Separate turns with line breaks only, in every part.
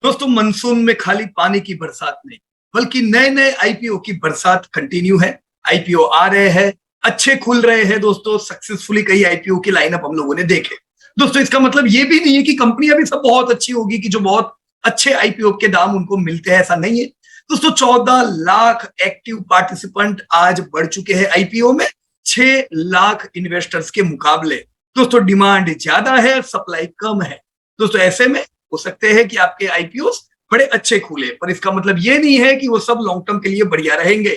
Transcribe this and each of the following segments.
दोस्तों मानसून में खाली पानी की बरसात नहीं, बल्कि नए नए आईपीओ की बरसात कंटिन्यू है। आईपीओ आ रहे हैं, अच्छे खुल रहे हैं दोस्तों। सक्सेसफुली कई आईपीओ की लाइनअप हम लोगों ने देखे दोस्तों। इसका मतलब ये भी नहीं है कि कंपनियां भी सब बहुत अच्छी होगी, कि जो बहुत अच्छे आईपीओ के दाम उनको मिलते हैं, ऐसा नहीं है दोस्तों। 14 लाख एक्टिव पार्टिसिपेंट आज बढ़ चुके हैं आईपीओ में, 6 लाख इन्वेस्टर्स के मुकाबले। दोस्तों डिमांड ज्यादा है, सप्लाई कम है दोस्तों। ऐसे में हो सकते हैं कि आपके आईपीओ बड़े अच्छे खुले, पर इसका मतलब ये नहीं है कि वो सब लॉन्ग टर्म के लिए बढ़िया रहेंगे,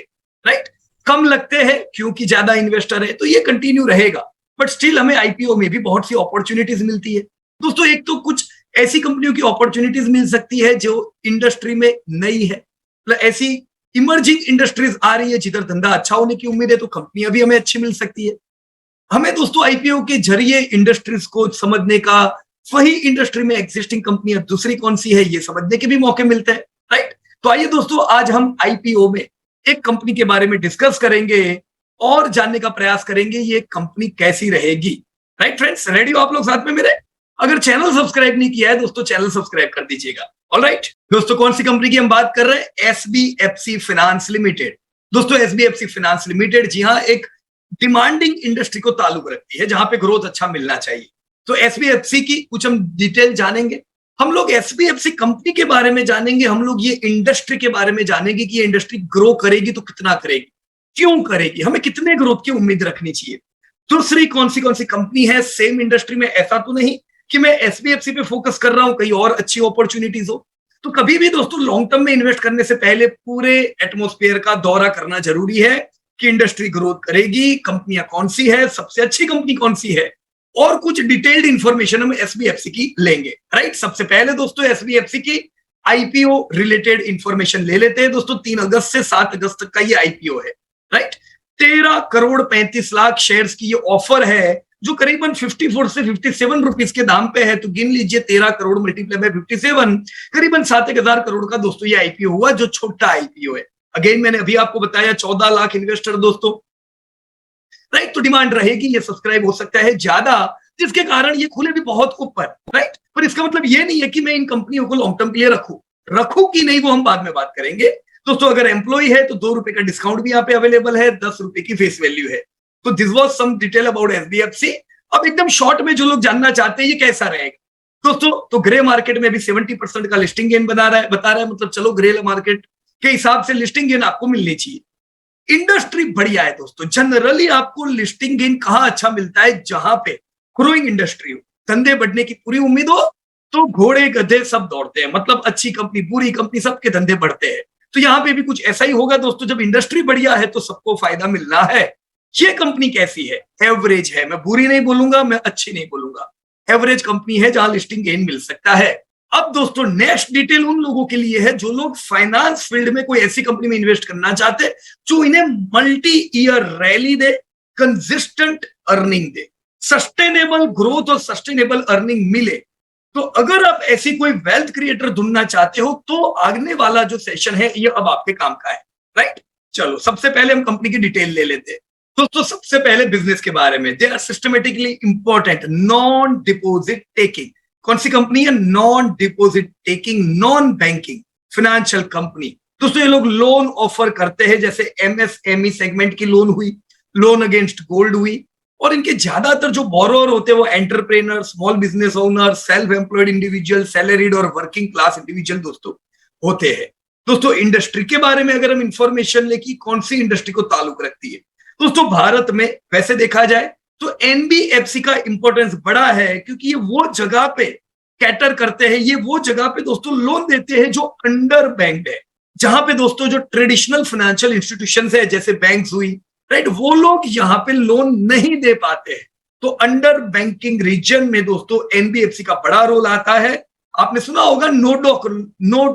राइट। कम लगते हैं क्योंकि ज्यादा इन्वेस्टर है, तो ये कंटिन्यू रहेगा। बट स्टिल हमें आईपीओ में भी बहुत सी अपॉर्चुनिटीज मिलती है दोस्तों। एक तो कुछ ऐसी कंपनियों की अपॉर्चुनिटीज मिल सकती है जो इंडस्ट्री में नई है, मतलब ऐसी इमर्जिंग इंडस्ट्रीज आ रही है जिधर धंधा अच्छा होने की उम्मीद है, तो कंपनियां भी हमें अच्छी मिल सकती है। हमें दोस्तों आईपीओ के जरिए इंडस्ट्रीज को समझने का, वही इंडस्ट्री में एग्जिस्टिंग कंपनियां दूसरी कौन सी है ये समझने के भी मौके मिलते हैं, राइट। तो आइए दोस्तों, आज हम आईपीओ में एक कंपनी के बारे में डिस्कस करेंगे और जानने का प्रयास करेंगे ये कंपनी कैसी रहेगी, राइट फ्रेंड्स। रेडी हो आप लोग साथ में मेरे? अगर चैनल सब्सक्राइब नहीं किया है दोस्तों, चैनल सब्सक्राइब कर दीजिएगा। ऑलराइट दोस्तों, कौन सी कंपनी की हम बात कर रहे हैं? SBFC finance limited. दोस्तों एसबीएफसी फाइनेंस लिमिटेड जी हाँ एक डिमांडिंग इंडस्ट्री को ताल्लुक रखती है, जहां पे ग्रोथ अच्छा मिलना चाहिए। तो एसबीएफसी की कुछ हम डिटेल जानेंगे, हम लोग एसबीएफसी कंपनी के बारे में जानेंगे, हम लोग ये इंडस्ट्री के बारे में जानेंगे कि ये इंडस्ट्री ग्रो करेगी तो कितना करेगी, क्यों करेगी, हमें कितने ग्रोथ की उम्मीद रखनी चाहिए। दूसरी कौन सी कंपनी है सेम इंडस्ट्री में। ऐसा तो नहीं कि मैं एसबीएफसी पे फोकस कर रहा हूं, कहीं और अच्छी अपॉर्चुनिटीज हो। तो कभी भी दोस्तों लॉन्ग टर्म में इन्वेस्ट करने से पहले पूरे एटमोस्फेयर का दौरा करना जरूरी है कि इंडस्ट्री ग्रोथ करेगी, कंपनियां कौन सी है, सबसे अच्छी कंपनी कौन सी है, और कुछ डिटेल्ड इंफॉर्मेशन हम एसबीएफसी की लेंगे, राइट। सबसे पहले दोस्तों एसबीएफसी की आईपीओ रिलेटेड इंफॉर्मेशन ले लेते हैं दोस्तों। 3 अगस्त से 7 अगस्त तक का ये आईपीओ है, राइट। 13 करोड़ 35 लाख शेयर्स की ये ऑफर है, जो करीबन 54 से 57 रुपीस के दाम पे है। तो गिन लीजिए 13 करोड़ मल्टीप्लाई बाय 57, करीबन 7,000 करोड़ का दोस्तों ये आईपीओ हुआ, जो छोटा आईपीओ है। अगेन मैंने अभी आपको बताया 14 लाख इन्वेस्टर दोस्तों, राइट। तो डिमांड रहेगी, ये सब्सक्राइब हो सकता है ज्यादा, जिसके कारण ये खुले भी बहुत ऊपर, राइट। पर इसका मतलब ये नहीं है कि मैं इन कंपनियों को लॉन्ग टर्म के लिए रखूं कि नहीं, वो हम बाद में बात करेंगे दोस्तों। अगर एम्प्लॉय है तो 2 रुपए का डिस्काउंट भी यहाँ पे अवेलेबल है, 10 रुपए की फेस वैल्यू है। तो this was some detail about SBFC. अब एकदम शॉर्ट में जो लोग जानना चाहते हैं ये कैसा रहेगा दोस्तों, तो ग्रे मार्केट में भी 70% का लिस्टिंग गेन बता रहा है। मतलब चलो ग्रे मार्केट के हिसाब से लिस्टिंग गेन आपको मिलनी चाहिए। इंडस्ट्री बढ़िया है दोस्तों। जनरली आपको लिस्टिंग गेन कहां अच्छा मिलता है? जहां पे ग्रोइंग इंडस्ट्री हो, धंधे बढ़ने की पूरी उम्मीद हो, तो घोड़े गधे सब दौड़ते हैं। मतलब अच्छी कंपनी, बुरी कंपनी, सबके धंधे बढ़ते हैं। तो यहां पे भी कुछ ऐसा ही होगा दोस्तों। जब इंडस्ट्री बढ़िया है तो सबको फायदा मिलना है। ये कंपनी कैसी है? एवरेज है। मैं बुरी नहीं बोलूंगा, मैं अच्छी नहीं बोलूंगा, एवरेज कंपनी है जहां लिस्टिंग गेन मिल सकता है। अब दोस्तों नेक्स्ट डिटेल उन लोगों के लिए है जो लोग फाइनेंस फील्ड में कोई ऐसी कंपनी में इन्वेस्ट करना चाहते जो इन्हें मल्टी ईयर रैली दे, कंसिस्टेंट अर्निंग दे, सस्टेनेबल ग्रोथ और सस्टेनेबल अर्निंग मिले। तो अगर आप ऐसी कोई वेल्थ क्रिएटर ढूंढना चाहते हो तो आगने वाला जो सेशन है ये अब आपके काम का है, राइट। चलो सबसे पहले हम कंपनी की डिटेल ले लेते हैं दोस्तों। सबसे पहले बिजनेस के बारे में, they are systematically important non deposit taking. कौन सी कंपनी है? Non deposit taking, non banking financial company दोस्तों। ये लोग लोन ऑफर करते हैं, जैसे एमएसएमई सेगमेंट की लोन हुई, लोन अगेंस्ट गोल्ड हुई, और इनके ज्यादातर जो बोरोअर होते हैं वो entrepreneur, small business owner, self employed individual, salaried और वर्किंग क्लास इंडिविजुअल दोस्तों होते हैं। दोस्तों इंडस्ट्री के बारे में अगर हम इंफॉर्मेशन ले कि कौन सी इंडस्ट्री को ताल्लुक रखती है दोस्तों, भारत में वैसे देखा जाए तो एनबीएफसी का इंपॉर्टेंस बड़ा है, क्योंकि ये वो जगह पे कैटर करते हैं, ये वो जगह पे दोस्तों लोन देते हैं जो अंडर बैंक्ड है, जहां पे दोस्तों जो ट्रेडिशनल फाइनेंशियल इंस्टीट्यूशंस है जैसे बैंक्स हुई, राइट, वो लोग यहाँ पे लोन नहीं दे पाते हैं। तो अंडर बैंकिंग रीजन में दोस्तों एनबीएफसी का बड़ा रोल आता है। आपने सुना होगा नो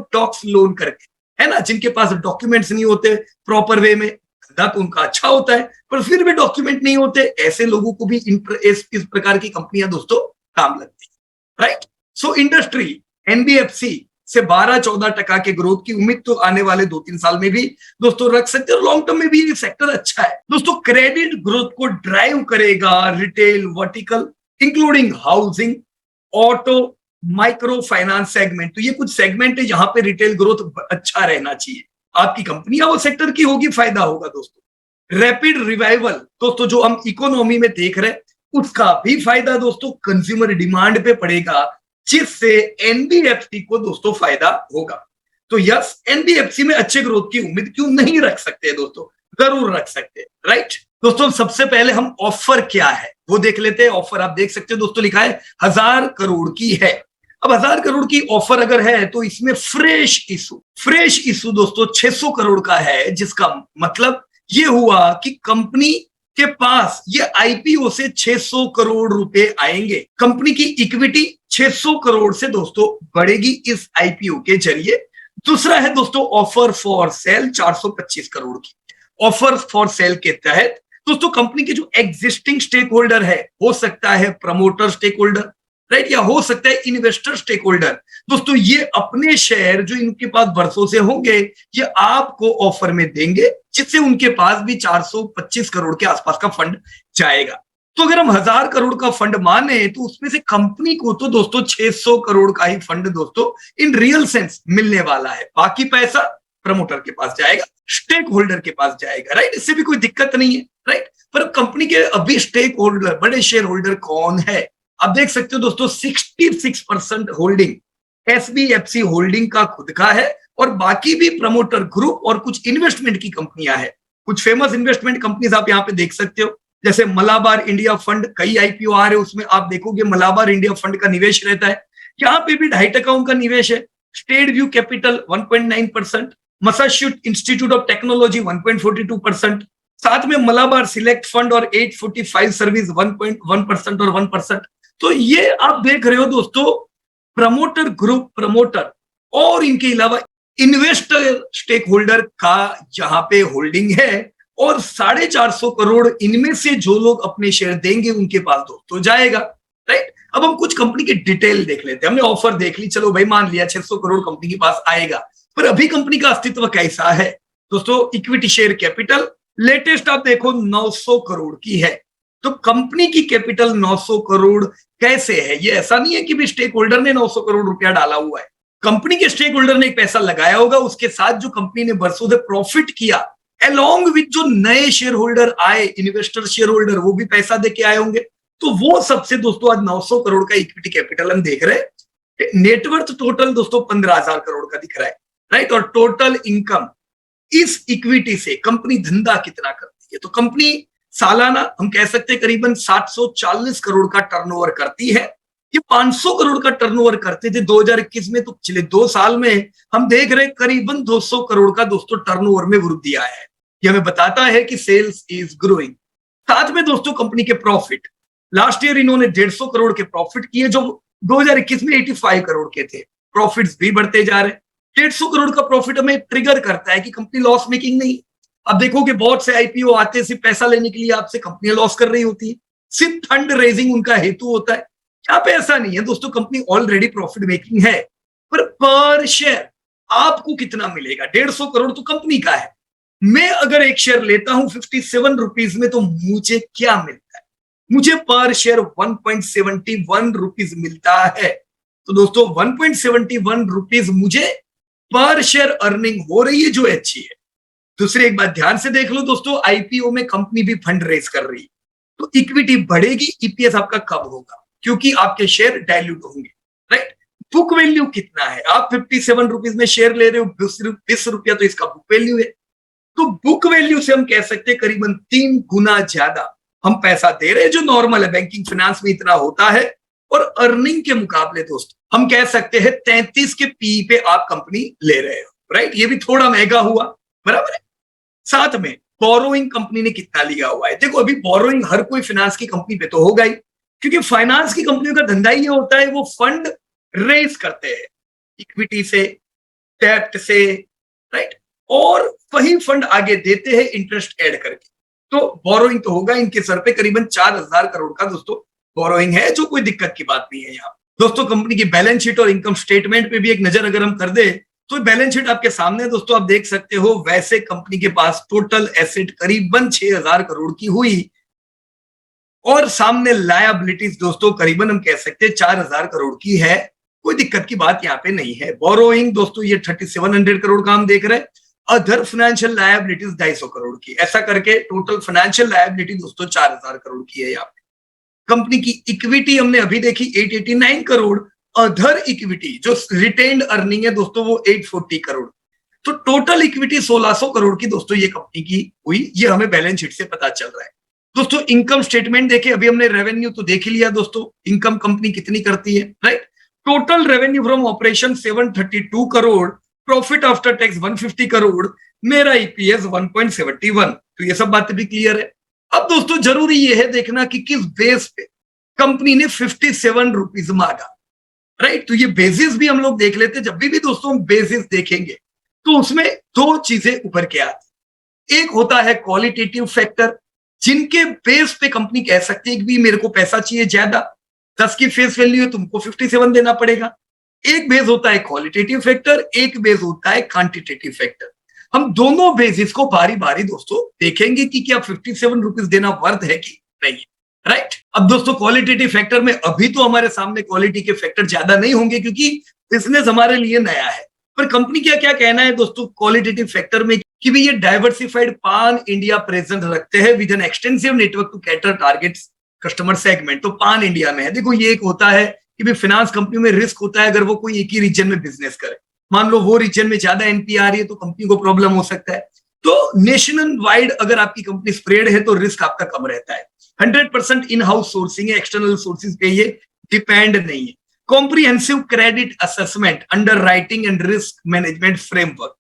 डॉक्स लोन करके, है ना, जिनके पास डॉक्यूमेंट्स नहीं होते प्रॉपर वे में, धंधा तो उनका अच्छा होता है पर फिर भी डॉक्यूमेंट नहीं होते, ऐसे लोगों को भी इस प्रकार की कंपनियां दोस्तों काम लगती है, राइट। सो इंडस्ट्री एनबीएफसी से 12-14% के ग्रोथ की उम्मीद तो आने वाले 2-3 साल में भी दोस्तों रख सकते हैं, और लॉन्ग टर्म में भी ये सेक्टर अच्छा है दोस्तों। क्रेडिट ग्रोथ को ड्राइव करेगा retail vertical including housing, auto, micro finance segment, तो ये कुछ सेगमेंट है जहां पे रिटेल ग्रोथ अच्छा रहना चाहिए। आपकी कंपनियां वो सेक्टर की होगी, फायदा होगा दोस्तों। रैपिड रिवाइवल दोस्तों जो हम इकोनॉमी में देख रहे हैं, उसका भी फायदा दोस्तों कंज्यूमर डिमांड पे पड़ेगा, जिससे एनबीएफसी को दोस्तों फायदा होगा। तो यस, एनबीएफसी में अच्छे ग्रोथ की उम्मीद क्यों नहीं रख सकते दोस्तों, जरूर रख सकते हैं, राइट। दोस्तों सबसे पहले हम ऑफर क्या है वो देख लेते हैं। ऑफर आप देख सकते हो दोस्तों, लिखा है 1000 करोड़ की है। अब 1000 करोड़ की ऑफर अगर है तो इसमें फ्रेश इशू दोस्तों 600 करोड़ का है, जिसका मतलब ये हुआ कि कंपनी के पास ये आईपीओ से 600 करोड़ रुपए आएंगे। कंपनी की इक्विटी 600 करोड़ से दोस्तों बढ़ेगी इस आईपीओ के जरिए। दूसरा है दोस्तों ऑफर फॉर सेल 425 करोड़ की। ऑफर फॉर सेल के तहत दोस्तों कंपनी के जो एग्जिस्टिंग स्टेक होल्डर है, हो सकता है प्रमोटर स्टेक होल्डर, राइट, या हो सकता है इन्वेस्टर स्टेक होल्डर, दोस्तों ये अपने शेयर जो इनके पास वर्षों से होंगे ये आपको ऑफर में देंगे, जिससे उनके पास भी 425 करोड़ के आसपास का फंड जाएगा। तो अगर हम 1000 करोड़ का फंड माने तो उसमें से कंपनी को तो दोस्तों 600 करोड़ का ही फंड दोस्तों इन रियल सेंस मिलने वाला है। बाकी पैसा प्रमोटर के पास जाएगा, स्टेक होल्डर के पास जाएगा, राइट। इससे भी कोई दिक्कत नहीं है, राइट। पर कंपनी के अभी स्टेक होल्डर, बड़े शेयर होल्डर कौन है, आप देख सकते हो दोस्तों 66% होल्डिंग एसबीएफसी होल्डिंग का खुद का है, और बाकी भी प्रमोटर ग्रुप और कुछ इन्वेस्टमेंट की कंपनियां हैं। कुछ फेमस इन्वेस्टमेंट कंपनीज आप यहाँ पे देख सकते हो, जैसे मलाबार इंडिया फंड, कई आईपीओ आ रहे हैं, उसमें आप देखोगे मलाबार इंडिया फंड का निवेश रहता है। यहाँ पे भी 2.5% का निवेश है। State view capital 1.9%, Massachusetts institute of technology 1.42%, साथ में मलाबार सिलेक्ट फंड और 845 सर्विस 1.1% और 1%। तो ये आप देख रहे हो दोस्तों प्रमोटर ग्रुप, प्रमोटर और इनके अलावा इन्वेस्टर स्टेक होल्डर का जहां पे होल्डिंग है, और 450 करोड़ इनमें से जो लोग अपने शेयर देंगे उनके पास दोस्तों जाएगा, राइट। अब हम कुछ कंपनी की डिटेल देख लेते हैं। हमने ऑफर देख ली, चलो भाई मान लिया 600 करोड़ कंपनी के पास आएगा, पर अभी कंपनी का अस्तित्व कैसा है दोस्तों। इक्विटी शेयर कैपिटल लेटेस्ट आप देखो 900 करोड़ की है। तो कंपनी की कैपिटल 900 करोड़ कैसे है, ये ऐसा नहीं है कि भी स्टेक होल्डर ने 900 करोड़ रुपया डाला हुआ है। कंपनी के स्टेक होल्डर ने एक पैसा लगाया होगा, उसके साथ जो कंपनी ने वर्षों से प्रॉफिट किया, अलोंग विद जो नए शेयर होल्डर आए, इन्वेस्टर शेयर होल्डर, वो भी पैसा देके आए होंगे। तो वो सबसे दोस्तों आज 900 करोड़ का इक्विटी कैपिटल हम देख रहे हैं। नेटवर्थ टोटल दोस्तों 15,000 करोड़ का दिख रहा है, राइट। और टोटल इनकम इस इक्विटी से कंपनी धंधा कितना करती है, तो कंपनी सालाना हम कह सकते हैं करीबन 740 करोड़ का टर्नओवर करती है। ये 500 करोड़ का टर्नओवर करते थे 2021 में, तो पिछले 2 साल में हम देख रहे हैं करीबन 200 करोड़ का दोस्तों टर्नओवर में वृद्धि आया है। ये हमें बताता है कि सेल्स इज ग्रोइंग। साथ में दोस्तों कंपनी के प्रॉफिट, लास्ट ईयर इन्होंने 150 करोड़ के प्रॉफिट किए, जो 2021 में 85 करोड़ के थे। प्रॉफिट्स भी बढ़ते जा रहे हैं। 150 करोड़ का प्रॉफिट हमें ट्रिगर करता है कि कंपनी लॉस मेकिंग नहीं। अब देखो कि बहुत से आईपीओ आते हैं सिर्फ पैसा लेने के लिए, आपसे कंपनियां लॉस कर रही होती है, सिर्फ फंड रेजिंग उनका हेतु होता है। यहाँ पे ऐसा नहीं है दोस्तों, कंपनी ऑलरेडी प्रॉफिट मेकिंग है। पर शेयर आपको कितना मिलेगा, 150 करोड़ तो कंपनी का है। मैं अगर एक शेयर लेता हूं 57 रुपीज में, तो मुझे क्या मिलता है, मुझे पर शेयर 1.71 रुपीज मिलता है। तो दोस्तों 1.71 रुपीज मुझे पर शेयर अर्निंग हो रही है, जो अच्छी है। दूसरी एक बात ध्यान से देख लो दोस्तों, आईपीओ में कंपनी भी फंड रेज कर रही है, तो इक्विटी बढ़ेगी, ईपीएस आपका कब होगा, क्योंकि आपके शेयर डाइल्यूट होंगे, राइट। बुक वैल्यू कितना है, आप 57 रुपीज में शेयर ले रहे हो, 20 रुपया तो इसका बुक वैल्यू है। तो बुक वैल्यू से हम कह सकते हैं करीबन 3 गुना ज्यादा हम पैसा दे रहे हैं, जो नॉर्मल है, बैंकिंग फाइनेंस में इतना होता है। और अर्निंग के मुकाबले दोस्तों हम कह सकते हैं 33 के पी पे आप कंपनी ले रहे हो, राइट। ये भी थोड़ा महंगा हुआ, बराबर है। साथ में बोरोइंग कंपनी ने कितना लिया हुआ है, देखो अभी बोरोइंग हर कोई फाइनेंस की कंपनी पे तो होगा ही, क्योंकि फाइनेंस की कंपनियों का धंधा ही होता है, वो फंड रेज करते हैं इक्विटी से, डेब्ट से, राइट, और वही फंड आगे देते हैं इंटरेस्ट ऐड करके। तो बोरोइंग तो होगा, इनके सर पे करीबन 4000 करोड़ का दोस्तों बोरोइंग है, जो कोई दिक्कत की बात नहीं है। यहाँ दोस्तों कंपनी की बैलेंस शीट और इनकम स्टेटमेंट पे भी एक नजर अगर हम कर दे, तो बैलेंस शीट आपके सामने दोस्तों आप देख सकते हो। वैसे कंपनी के पास टोटल एसेट करीबन 6000 करोड़ की हुई, और सामने लायबिलिटीज दोस्तों करीबन हम कह सकते हैं 4000 करोड़ की है। कोई दिक्कत की बात यहाँ पे नहीं है। बोरोइंग दोस्तों ये 3700 करोड़ का हम देख रहे हैं। अदर फाइनेंशियल लायबिलिटीज 250 करोड़ की, ऐसा करके टोटल फाइनेंशियल लायबिलिटी दोस्तों 4000 करोड़ की है यहाँ पे। कंपनी की इक्विटी हमने अभी देखी 889 करोड़, अदर इक्विटी जो रिटेन्ड अर्निंग है दोस्तों वो 840 करोड़, तो टोटल इक्विटी 1600 करोड़ की दोस्तों ये कंपनी की हुई। ये हमें बैलेंस शीट से पता चल रहा है दोस्तों। इनकम स्टेटमेंट देखे, अभी हमने रेवेन्यू तो देख ही लिया दोस्तों, इनकम कंपनी कितनी करती है, right. Total revenue from operation 732 crore, profit after tax 150 crore, मेरा ईपीएस 1.71। तो ये सब बातें भी क्लियर है। अब दोस्तों जरूरी ये है देखना कि किस बेस पे कंपनी ने 57 रुपीज मांगा, राइट। तो ये बेसिस भी हम लोग देख लेते। जब भी दोस्तों हम बेसिस देखेंगे तो उसमें दो चीजें उभर के आती। एक होता है क्वालिटेटिव फैक्टर, जिनके बेस पे कंपनी कह सकती है कि भी मेरे को पैसा चाहिए ज्यादा, 10 की फेस वैल्यू है, तुमको 57 देना पड़ेगा। एक बेस होता है क्वालिटेटिव फैक्टर, एक बेस होता है क्वांटिटेटिव फैक्टर। हम दोनों बेसिस को बारी बारी दोस्तों देखेंगे कि क्या 57 रुपीज देना वर्थ है कि नहीं, राइट। अब दोस्तों क्वालिटेटिव फैक्टर में अभी तो हमारे सामने क्वालिटी के फैक्टर ज्यादा नहीं होंगे क्योंकि बिजनेस हमारे लिए नया है, पर कंपनी का क्या कहना है दोस्तों क्वालिटेटिव फैक्टर में कि भी ये डाइवर्सिफाइड पान इंडिया प्रेजेंस रखते हैं with an extensive network to cater targets customer segment. तो पान इंडिया में है। देखो ये एक होता है कि भी फाइनेंस कंपनी में रिस्क होता है अगर वो कोई एक ही रीजन में बिजनेस करे, मान लो वो रीजन में ज्यादा एनपी आ रही है तो कंपनी को प्रॉब्लम हो सकता है। तो नेशनल वाइड अगर आपकी कंपनी स्प्रेड है तो रिस्क आपका कम रहता है। 100% इन हाउस सोर्सिंग है, एक्सटर्नल सोर्सेज पे ये डिपेंड नहीं है। Comprehensive credit assessment, underwriting and risk management framework,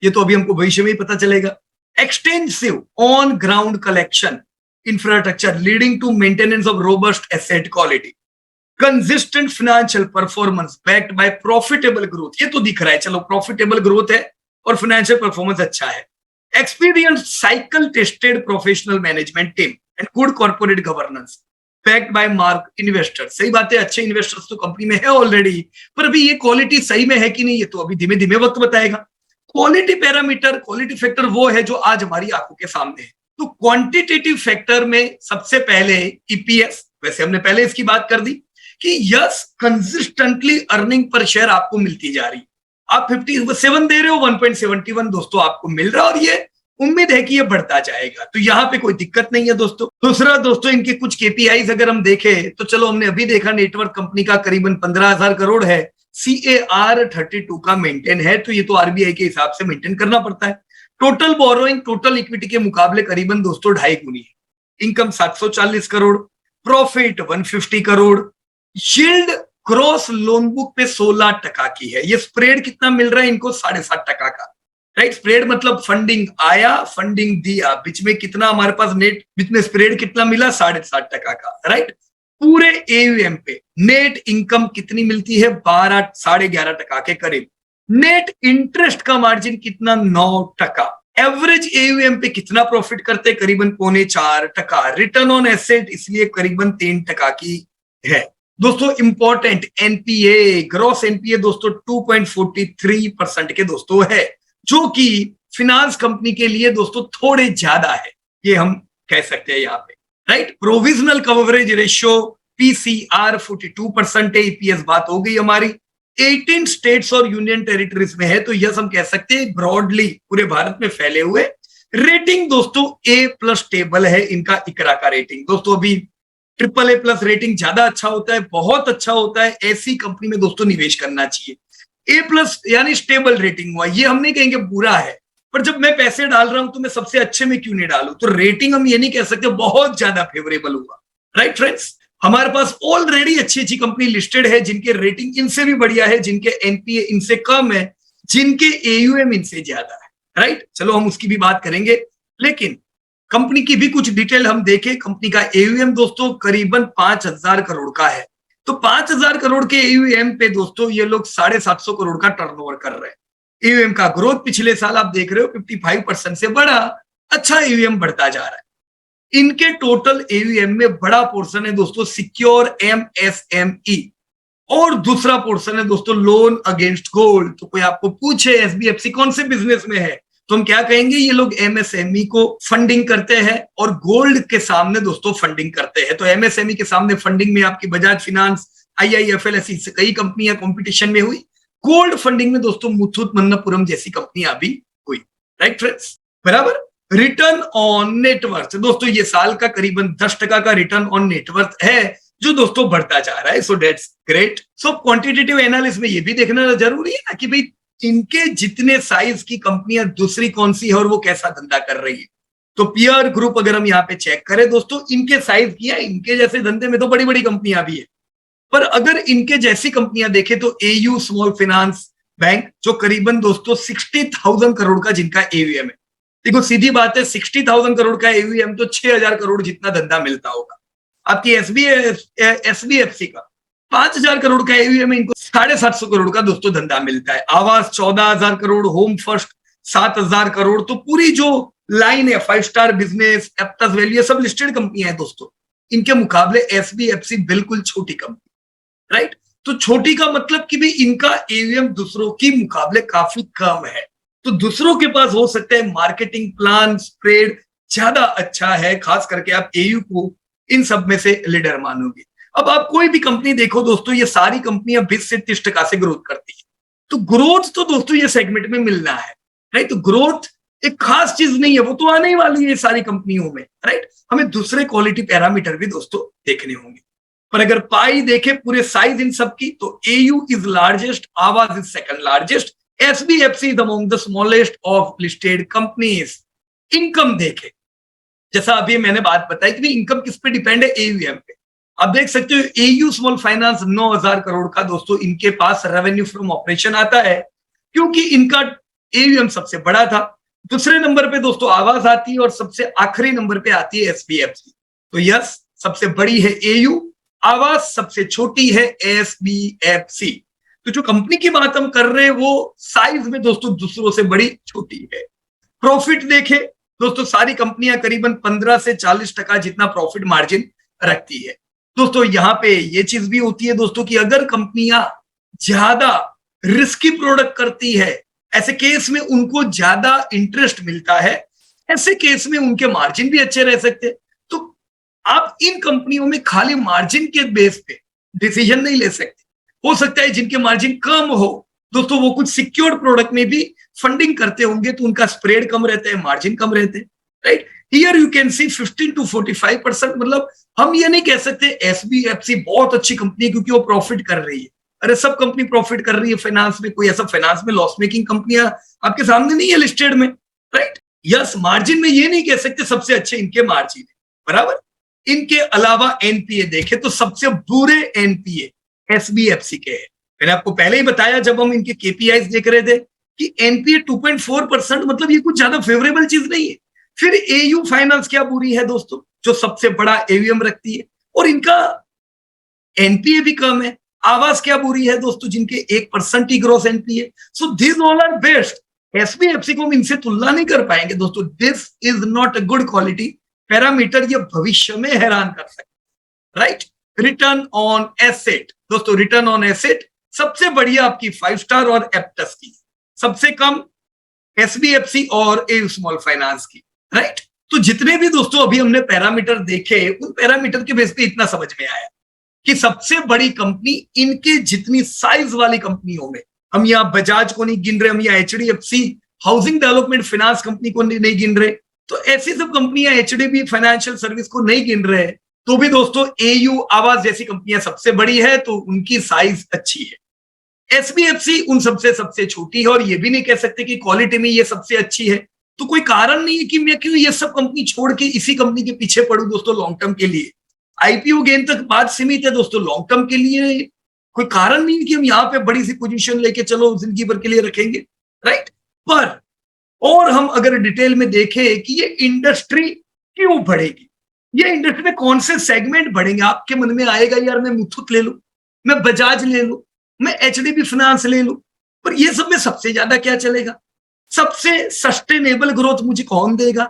ये तो अभी हमको भविष्य में ही पता चलेगा। Extensive on ground collection infrastructure leading to maintenance of robust asset quality, consistent financial performance backed by profitable growth, ये तो दिख रहा है, चलो प्रॉफिटेबल ग्रोथ है और फाइनेंशियल परफॉर्मेंस अच्छा है। Experience cycle tested professional management team and good corporate governance backed by mark investors. सही बात है, अच्छे इन्वेस्टर्स तो कंपनी में है ऑलरेडी, पर अभी ये क्वालिटी सही में है कि नहीं ये तो अभी धीमे धीमे वक्त बताएगा। क्वालिटी पैरामीटर, क्वालिटी फैक्टर वो है जो आज हमारी आंखों के सामने है। तो क्वांटिटेटिव फैक्टर में सबसे पहले ईपीएस, वैसे हमने पहले इसकी बात कर दी कि yes consistently earning per share आपको मिलती जा रही, आप 57 दे रहे हो, 1.71 दोस्तों आपको मिल रहा है और ये उम्मीद है कि ये बढ़ता जाएगा, तो यहाँ पे कोई दिक्कत नहीं है दोस्तों। दूसरा दोस्तों इनके कुछ केपीआईज अगर हम देखें तो चलो हमने अभी देखा नेटवर्क कंपनी का करीबन 15,000 करोड़ है, CAR 32 का मेंटेन है, तो ये तो आरबीआई के हिसाब से मेंटेन करना पड़ता है। टोटल बोरोइंग टोटल इक्विटी के मुकाबले करीबन दोस्तों 2.5 गुनी है। Income 740 crore, profit 150 crore, yield cross loan book पे 16% की है। ये स्प्रेड कितना मिल रहा है इनको, 7.5% का, राइट। स्प्रेड मतलब फंडिंग आया, फंडिंग दिया, बीच में कितना हमारे पास नेट, बीच में स्प्रेड कितना मिला, 7.5% का, राइट। पूरे एयूएम पे नेट इनकम कितनी मिलती है, 11.5% के करीब। नेट इंटरेस्ट का मार्जिन कितना, 9%। एवरेज एयूएम पे कितना प्रॉफिट करते, करीबन 3.25%। रिटर्न ऑन एसेट इसलिए करीबन 3% की है दोस्तों। इंपॉर्टेंट एनपीए, ग्रॉस एनपीए दोस्तों 2.43% के दोस्तों है, जो कि फिनांस कंपनी के लिए दोस्तों थोड़े ज्यादा है, ये हम कह सकते हैं यहाँ पे, right. Provisional coverage ratio PCR 42% है। ईपीएस बात हो गई हमारी। 18 स्टेट्स और यूनियन टेरिटरीज में है, तो यस हम कह सकते हैं ब्रॉडली पूरे भारत में फैले हुए। रेटिंग दोस्तों A+ स्टेबल है इनका इकरा का रेटिंग दोस्तों। अभी AAA+ रेटिंग ज्यादा अच्छा होता है, बहुत अच्छा होता है, ऐसी कंपनी में दोस्तों निवेश करना चाहिए। A+ यानी स्टेबल रेटिंग हुआ, ये हम नहीं कहेंगे बुरा है, पर जब मैं पैसे डाल रहा हूं तो मैं सबसे अच्छे में क्यों नहीं डालूं। तो रेटिंग हम ये नहीं कह सकते बहुत ज्यादा फेवरेबल हुआ, राइट फ्रेंड्स। हमारे पास ऑलरेडी अच्छी अच्छी कंपनी लिस्टेड है जिनके रेटिंग इनसे भी बढ़िया है, जिनके एनपीए इनसे कम है, जिनके एयूएम इनसे ज्यादा है, राइट। चलो हम उसकी भी बात करेंगे, लेकिन कंपनी की भी कुछ डिटेल हम देखें। कंपनी का एयूएम दोस्तों करीबन 5,000 करोड़ का है, तो 5,000 करोड़ के एयूएम पे दोस्तों ये लोग 750 करोड़ का टर्नओवर कर रहे हैं। एयूएम का ग्रोथ पिछले साल आप देख रहे हो 55% से बड़ा, अच्छा एयूएम बढ़ता जा रहा है। इनके टोटल एयूएम में बड़ा पोर्शन है दोस्तों सिक्योर एमएसएमई, और दूसरा पोर्शन है दोस्तों लोन अगेंस्ट गोल्ड। तो कोई आपको पूछे एसबीएफसी कौन से बिजनेस में है, तो हम क्या कहेंगे, ये लोग एमएसएमई को फंडिंग करते हैं और गोल्ड के सामने दोस्तों फंडिंग करते हैं। तो एमएसएमई के सामने फंडिंग में आपकी बजाज फिनांस, IIFL, ऐसी कई कंपनियां कंपटीशन में हुई। गोल्ड फंडिंग में दोस्तों मुथूट मन्नपुरम जैसी कंपनियां भी हुई। राइट फ्रेंड्स, बराबर। रिटर्न ऑन नेटवर्थ दोस्तों, ये साल का करीबन 10% का रिटर्न ऑन नेटवर्थ है, जो दोस्तों बढ़ता जा रहा है। So that's great. So quantitative analysis में ये भी देखना जरूरी है ना कि भाई इनके जितने साइज की कंपनियां दूसरी कौन सी है और वो कैसा धंधा कर रही है। तो पीयर ग्रुप अगर हम यहाँ पे चेक करें दोस्तों, इनके साइज की है, इनके जैसे धंधे में तो बड़ी बड़ी कंपनियां भी है, पर अगर इनके जैसी कंपनियां देखें तो एयू स्मॉल फाइनेंस बैंक, जो करीबन दोस्तों 60,000 करोड़ का जिनका एवीएम है। देखो सीधी बात है, 60,000 करोड़ का एवीएम तो 6,000 करोड़ जितना धंधा मिलता होगा। आपकी एसबीएफसी का 5,000 करोड़ का एवीएम है, इनको 750 करोड़ का दोस्तों धंधा मिलता है। आवास 14,000 करोड़, होम फर्स्ट 7,000 करोड़। तो पूरी जो लाइन है 5 स्टार बिजनेस, एप्टस वैल्यू, ये सब लिस्टेड कंपनियां हैं दोस्तों। इनके मुकाबले एसबीएफसी बिल्कुल छोटी कंपनी। राइट, तो छोटी का मतलब कि भी इनका एवीएम दूसरों की मुकाबले काफी कम है। तो दूसरों के पास हो सकता है मार्केटिंग प्लान स्प्रेड ज्यादा अच्छा है, खास करके आप एयू को इन सब में से लीडर मानोगे। अब आप कोई भी कंपनी देखो दोस्तों, ये सारी कंपनियां 20 से 30% से ग्रोथ करती है। तो ग्रोथ तो दोस्तों ये सेगमेंट में मिलना है। राइट, तो ग्रोथ एक खास चीज नहीं है, वो तो आने ही वाली है सारी कंपनियों में। राइट, हमें दूसरे क्वालिटी पैरामीटर भी दोस्तों देखने होंगे। पर अगर पाई देखे पूरे साइज इन सब की, तो AU is largest, Aavas is second largest, SBFC is among the smallest of listed companies. Income देखे, जैसा अभी मैंने बात बताई कि इनकम किस पे डिपेंड है, एयूएम पे। आप देख सकते हो एयू स्मॉल फाइनेंस 9,000 करोड़ का दोस्तों इनके पास रेवेन्यू फ्रॉम ऑपरेशन आता है, क्योंकि इनका एयूएम सबसे बड़ा था। दूसरे नंबर पे दोस्तों आवाज आती है और सबसे आखिरी नंबर पे आती है एसबीएफसी। तो यस, सबसे बड़ी है एयू, आवाज सबसे छोटी है एसबीएफसी। तो जो कंपनी की बात हम कर रहे हैं वो साइज में दोस्तों दूसरों से बड़ी छोटी है। प्रॉफिट देखे दोस्तों, सारी कंपनियां करीबन 15 से 40% जितना प्रॉफिट मार्जिन रखती है। दोस्तों यहाँ पे ये चीज भी होती है दोस्तों कि अगर कंपनियां ज्यादा रिस्की प्रोडक्ट करती है, ऐसे केस में उनको ज्यादा इंटरेस्ट मिलता है, ऐसे केस में उनके मार्जिन भी अच्छे रह सकते हैं। तो आप इन कंपनियों में खाली मार्जिन के बेस पे डिसीजन नहीं ले सकते। हो सकता है जिनके मार्जिन कम हो दोस्तों, वो कुछ सिक्योर्ड प्रोडक्ट में भी फंडिंग करते होंगे, तो उनका स्प्रेड कम रहता है, मार्जिन कम रहते हैं। Right, here you can C 15 to 45%। मतलब हम ये नहीं कह सकते एसबीएफसी बहुत अच्छी कंपनी है क्योंकि वो प्रॉफिट कर रही है। अरे सब कंपनी प्रॉफिट कर रही है फाइनेंस में, कोई ऐसा फाइनेंस में लॉस मेकिंग कंपनियां आपके सामने नहीं है लिस्टेड में। राइट, यस, मार्जिन में ये नहीं कह सकते सबसे अच्छे इनके मार्जिन है, बराबर। इनके अलावा एनपीए देखे तो सबसे बुरे एनपीए एसबीएफसी के हैं। मैंने आपको पहले ही बताया जब हम इनके केपीआईज देख रहे थे कि एनपीए 2.4%, मतलब ये कुछ ज्यादा फेवरेबल चीज नहीं है। फिर एयू फाइनेंस क्या बुरी है दोस्तों, जो सबसे बड़ा एवीएम रखती है और इनका एनपीए भी कम है। आवास क्या बुरी है दोस्तों, जिनके 1% ही gross NPA. So this all are best. SBFC को हम इनसे तुलना नहीं कर पाएंगे दोस्तों। This is not a good quality parameter, ये भविष्य में हैरान कर सकते। राइट, रिटर्न ऑन एसेट दोस्तों, रिटर्न ऑन एसेट सबसे बढ़िया आपकी 5 स्टार और एप्टस की, सबसे कम एसबीएफसी और एयू स्मॉल फाइनेंस की। राइट, तो जितने भी दोस्तों अभी हमने पैरामीटर देखे, उन पैरामीटर के बेस पे इतना समझ में आया कि सबसे बड़ी कंपनी इनके जितनी साइज वाली कंपनियों में, हम यहाँ बजाज को नहीं गिन रहे, हम यहाँ HDFC housing development finance company को नहीं गिन रहे, तो ऐसी सब कंपनियां एचडीबी फाइनेंशियल सर्विस को नहीं गिन रहे, तो भी दोस्तों एयू आवास जैसी कंपनियां सबसे बड़ी है, तो उनकी साइज अच्छी है। एसबीएफसी उन सबसे छोटी है, और ये भी नहीं कह सकते कि क्वालिटी में ये सबसे अच्छी है। तो कोई कारण नहीं है कि मैं क्यों ये सब कंपनी छोड़ के इसी कंपनी के पीछे पड़ूं दोस्तों लॉन्ग टर्म के लिए। आईपीओ गेन तक बात सीमित है दोस्तों, लॉन्ग टर्म के लिए कोई कारण नहीं है कि हम यहाँ पे बड़ी सी पोजीशन लेके चलो जिंदगी भर के लिए रखेंगे। राइट, पर और हम अगर डिटेल में देखें कि ये इंडस्ट्री क्यों बढ़ेगी, ये इंडस्ट्री में कौन से सेगमेंट बढ़ेंगे, आपके मन में आएगा यार मैं मुथूट ले लूं, मैं बजाज ले लूं, मैं एचडीबी फाइनेंस ले लूं, पर ये सब में सबसे ज्यादा क्या चलेगा, सबसे सस्टेनेबल ग्रोथ मुझे कौन देगा।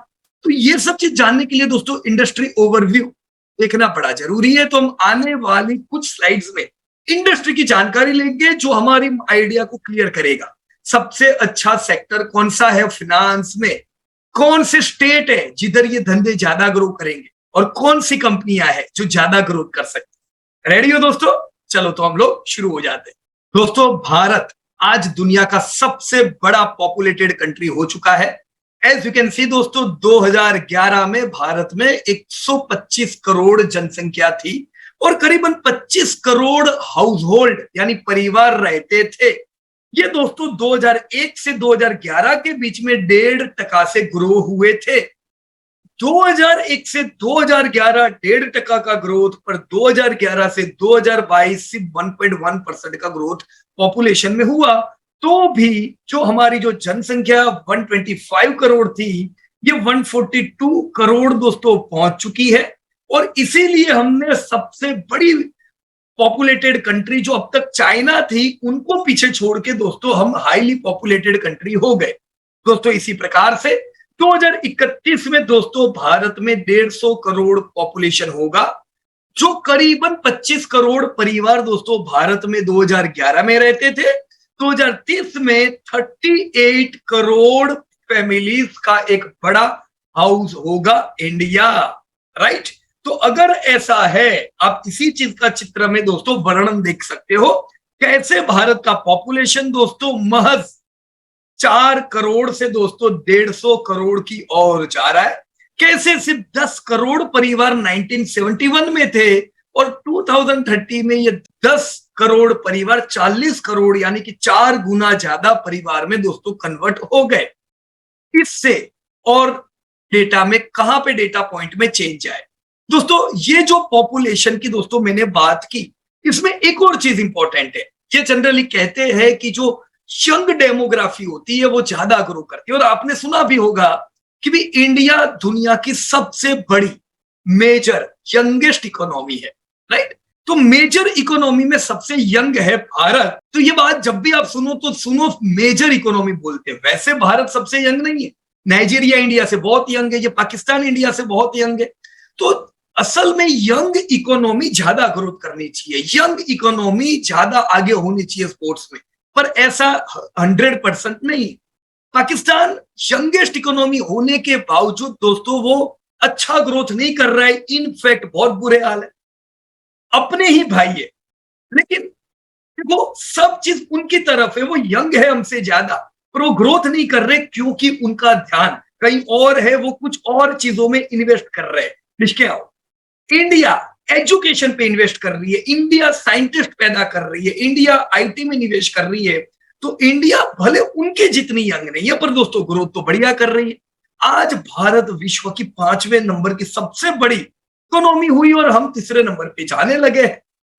तो ये सब चीज जानने के लिए दोस्तों इंडस्ट्री ओवरव्यू देखना बड़ा जरूरी है। तो हम आने वाली कुछ स्लाइड्स में इंडस्ट्री की जानकारी लेंगे जो हमारी आइडिया को क्लियर करेगा। सबसे अच्छा सेक्टर कौन सा है फाइनेंस में, कौन से स्टेट है जिधर ये धंधे ज्यादा ग्रो करेंगे, और कौन सी कंपनियां हैं जो ज्यादा ग्रोथ कर सकती है। रेडी हो दोस्तों? चलो तो हम लोग शुरू हो जाते हैं। दोस्तों, भारत आज दुनिया का सबसे बड़ा पॉपुलेटेड कंट्री हो चुका है। एज यू कैन सी दोस्तों, 2011 में भारत में 125 करोड़ जनसंख्या थी और करीबन 25 करोड़ हाउस होल्ड यानी परिवार रहते थे। ये दोस्तों 2001 से 2011 के बीच में 1.5% से ग्रो हुए थे। 2001 से 2011 1.5% का ग्रोथ, पर 2011 से 2022 सिर्फ 1.1% का ग्रोथ पॉपुलेशन में हुआ। तो भी जो हमारी जो जनसंख्या 125 करोड़ थी, ये 142 करोड़ दोस्तों पहुंच चुकी है। और इसीलिए हमने सबसे बड़ी पॉपुलेटेड कंट्री जो अब तक चाइना थी, उनको पीछे छोड़ के दोस्तों हम हाईली पॉपुलेटेड कंट्री हो गए। दोस्तों, इसी प्रकार से 2031 में दोस्तों भारत में 150 करोड़ पॉपुलेशन होगा, जो करीबन 25 करोड़ परिवार दोस्तों भारत में 2011 में रहते थे। 2030 में 38 करोड़ फैमिलीज का एक बड़ा हाउस होगा इंडिया, राइट। तो अगर ऐसा है, आप इसी चीज का चित्र में दोस्तों वर्णन देख सकते हो, कैसे भारत का पॉपुलेशन दोस्तों महज 4 करोड़ से दोस्तों 150 करोड़ की ओर जा रहा है। कैसे सिर्फ 10 करोड़ परिवार 1971 में थे और 2030 में ये 10 करोड़ परिवार 40 करोड़ यानी कि 4 गुना ज्यादा परिवार में दोस्तों कन्वर्ट हो गए। इससे और डेटा में कहां पे डेटा पॉइंट में चेंज आए दोस्तों, ये जो पॉपुलेशन की दोस्तों मैंने बात की, इसमें एक और चीज इंपॉर्टेंट है। ये जनरली कहते हैं कि जो यंग डेमोग्राफी होती है वो ज्यादा ग्रो करती है। और आपने सुना भी होगा कि भी इंडिया दुनिया की सबसे बड़ी मेजर यंगेस्ट इकोनॉमी है, राइट। तो मेजर इकोनॉमी में सबसे यंग है भारत। तो ये बात जब भी आप सुनो तो सुनो मेजर इकोनॉमी बोलते हैं। वैसे भारत सबसे यंग नहीं है, नाइजीरिया इंडिया से बहुत यंग है, ये पाकिस्तान इंडिया से बहुत यंग है। तो असल में यंग इकोनॉमी ज्यादा ग्रोथ करनी चाहिए, यंग इकोनॉमी ज्यादा आगे होनी चाहिए स्पोर्ट्स में, पर ऐसा 100% नहीं। पाकिस्तान यंगेस्ट इकोनॉमी होने के बावजूद दोस्तों वो अच्छा ग्रोथ नहीं कर रहा है, इनफैक्ट बहुत बुरे हाल है। अपने ही भाई है, लेकिन वो सब चीज उनकी तरफ है, वो यंग है हमसे ज्यादा, पर वो ग्रोथ नहीं कर रहे क्योंकि उनका ध्यान कहीं और है, वो कुछ और चीजों में इन्वेस्ट कर रहे हैं। लिख के आओ, इंडिया एजुकेशन पे इन्वेस्ट कर रही है, इंडिया साइंटिस्ट पैदा कर रही है, इंडिया आईटी में निवेश कर रही है। तो इंडिया भले उनके जितनी यंग नहीं है, पर दोस्तों ग्रोथ तो बढ़िया कर रही है। आज भारत विश्व की 5वें नंबर की सबसे बड़ी इकोनॉमी हुई और हम तीसरे नंबर पे जाने लगे,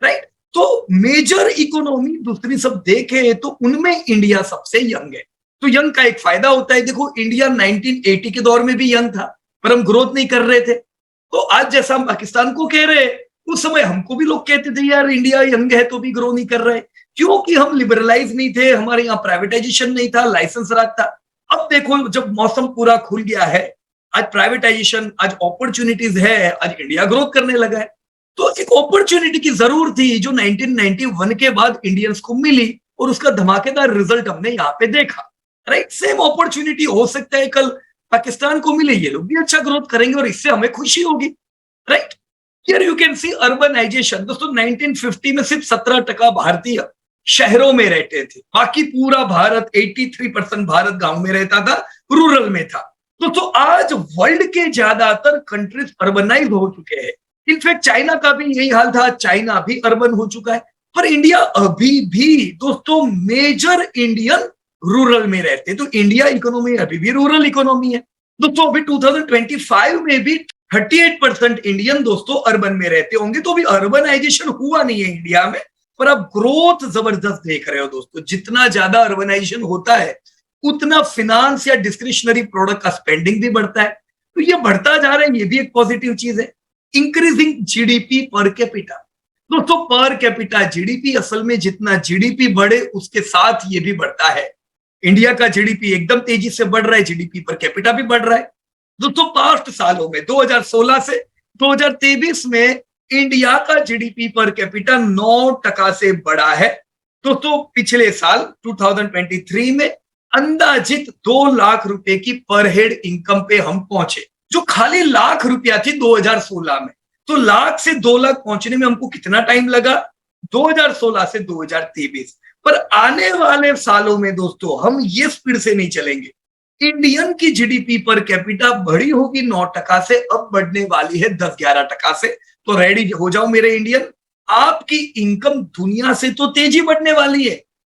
राइट। तो मेजर इकोनॉमी दूसरी सब देखे तो उनमें इंडिया सबसे यंग है। तो यंग का एक फायदा होता है, देखो इंडिया 1980 के दौर में भी यंग था, पर हम ग्रोथ नहीं कर रहे थे। तो आज जैसा हम पाकिस्तान को कह रहे हैं, उस समय हमको भी लोग कहते थे यार इंडिया यंग है तो भी ग्रो नहीं कर रहे, क्योंकि हम लिबरलाइज नहीं थे, हमारे यहाँ प्राइवेटाइजेशन नहीं था, लाइसेंस राज था। अब देखो जब मौसम पूरा खुल गया है, आज प्राइवेटाइजेशन, आज अपॉर्चुनिटीज है, आज इंडिया ग्रोथ करने लगा है। तो एक अपॉर्चुनिटी की जरूर थी जो 1991 के बाद इंडियंस को मिली और उसका धमाकेदार रिजल्ट हमने यहाँ पे देखा, राइट। सेम अपॉर्चुनिटी हो सकता है कल पाकिस्तान को मिले, ये लोग भी अच्छा ग्रोथ करेंगे और इससे हमें खुशी होगी, right. Here you can see urbanization. दोस्तों 1950 में सिर्फ 17% भारतीय शहरों में रहते थे, बाकी पूरा भारत 83% भारत गांव में रहता था, रूरल में था। दोस्तों आज वर्ल्ड के ज्यादातर कंट्रीज अर्बनाइज हो चुके हैं। इनफैक्ट चाइना का भी यही हाल था, चाइना भी अर्बन हो चुका है, पर इंडिया अभी भी दोस्तों मेजर इंडियन रूरल में रहते। तो इंडिया इकोनॉमी अभी भी रूरल इकोनॉमी है दोस्तों। अभी 2025 में भी 38% इंडियन दोस्तों अर्बन में रहते होंगे। तो अभी अर्बनाइजेशन हुआ नहीं है इंडिया में, पर अब ग्रोथ जबरदस्त देख रहे हो दोस्तों। जितना ज्यादा अर्बनाइजेशन होता है उतना फिनांस या डिस्क्रिशनरी प्रोडक्ट का स्पेंडिंग भी बढ़ता है, तो ये बढ़ता जा रहा है, ये भी एक पॉजिटिव चीज है। Increasing GDP per capita. दोस्तों पर कैपिटा जीडीपी, असल में जितना जीडीपी बढ़े उसके साथ ये भी बढ़ता है। इंडिया का जीडीपी एकदम तेजी से बढ़ रहा है, जीडीपी पर कैपिटा भी बढ़ रहा है। दोस्तों पास्ट सालों में 2016 से 2023 में इंडिया का जीडीपी पर कैपिटा 9% से बढ़ा है। दोस्तों पिछले साल 2023 में अंदाजित 2 लाख रुपए की पर हेड इनकम पे हम पहुंचे, जो खाली लाख रुपया थी 2016 में। तो लाख से 2 लाख पहुंचने में हमको कितना टाइम लगा? 2016 से 2023। पर आने वाले सालों में दोस्तों हम ये स्पीड से नहीं चलेंगे। इंडियन की जीडीपी पर कैपिटा बढ़ी होगी 9% से, अब बढ़ने वाली है 10-11% से। तो रेडी हो जाओ मेरे इंडियन, आपकी इनकम दुनिया से तो तेजी बढ़ने वाली है,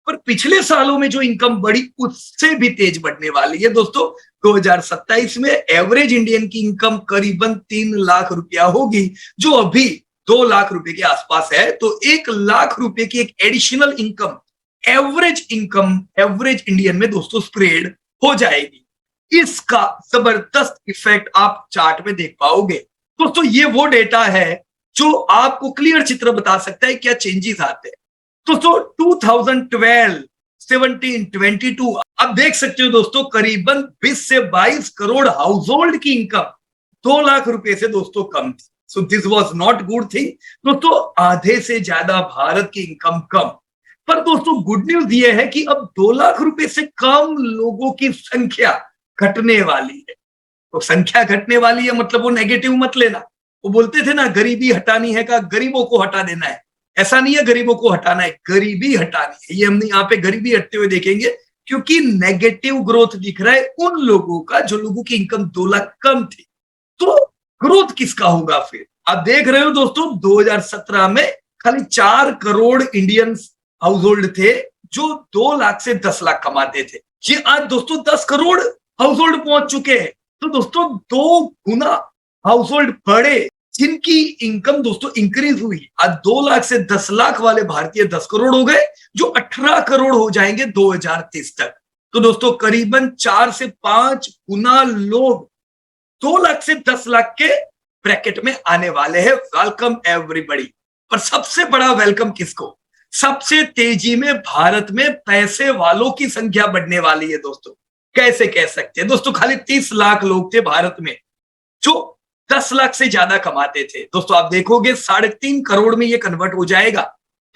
पर पिछले सालों में जो इनकम बढ़ी उससे भी तेज बढ़ने वाली है दोस्तों। 2027 में एवरेज इंडियन की इनकम करीबन 3 लाख रुपया होगी, जो अभी 2 लाख रुपए के आसपास है। तो 1 लाख रुपए की एक additional income, average income average Indian में दोस्तों स्प्रेड हो जाएगी। इसका जबरदस्त इफेक्ट आप चार्ट में देख पाओगे दोस्तों। ये वो डेटा है जो आपको क्लियर चित्र बता सकता है क्या चेंजेस आते हैं दोस्तों। 2012, 17, 22 आप देख सकते हो दोस्तों, करीबन 20 से 22 करोड़ हाउस होल्ड की इनकम 2 लाख रुपए से दोस्तों कम थी। So this was not good thing दोस्तों। आधे से ज्यादा भारत की इनकम कम। पर दोस्तों गुड न्यूज ये है कि अब 2 लाख रुपए से कम लोगों की संख्या घटने वाली है। तो संख्या घटने वाली है मतलब वो नेगेटिव मत लेना। वो बोलते थे ना, गरीबी हटानी है का गरीबों को हटा देना है। ऐसा नहीं है गरीबों को हटाना है, गरीबी हटानी है। ये हमने यहाँ पे गरीबी हटते हुए देखेंगे, क्योंकि नेगेटिव ग्रोथ दिख रहा है उन लोगों का जो लोगों की इनकम 2 लाख कम थी। तो ग्रोथ किसका होगा फिर? आप देख रहे हो दोस्तों, 2017 में खाली 4 करोड़ इंडियन हाउस होल्ड थे जो 2 लाख से 10 लाख कमाते थे। ये आज दोस्तों 10 करोड़ हाउस होल्ड पहुंच चुके हैं। तो दोस्तों 2 गुना हाउस होल्ड बढ़े, जिनकी इनकम दोस्तों इंक्रीज हुई। आज 2 लाख से 10 लाख वाले भारतीय 10 करोड़ हो गए, जो 18 करोड़ हो जाएंगे 2030 तक। तो दोस्तों करीबन 4 से 5 गुना लोग 2 लाख से 10 लाख के ब्रैकेट में आने वाले हैं। Welcome everybody. पर सबसे बड़ा वेलकम किसको? सबसे तेजी में भारत में पैसे वालों की संख्या बढ़ने वाली है दोस्तों। कैसे कह सकते हैं दोस्तों? खाली 30 लाख लोग थे भारत में जो 10 लाख से ज्यादा कमाते थे दोस्तों। आप देखोगे 3.5 करोड़ में ये कन्वर्ट हो जाएगा।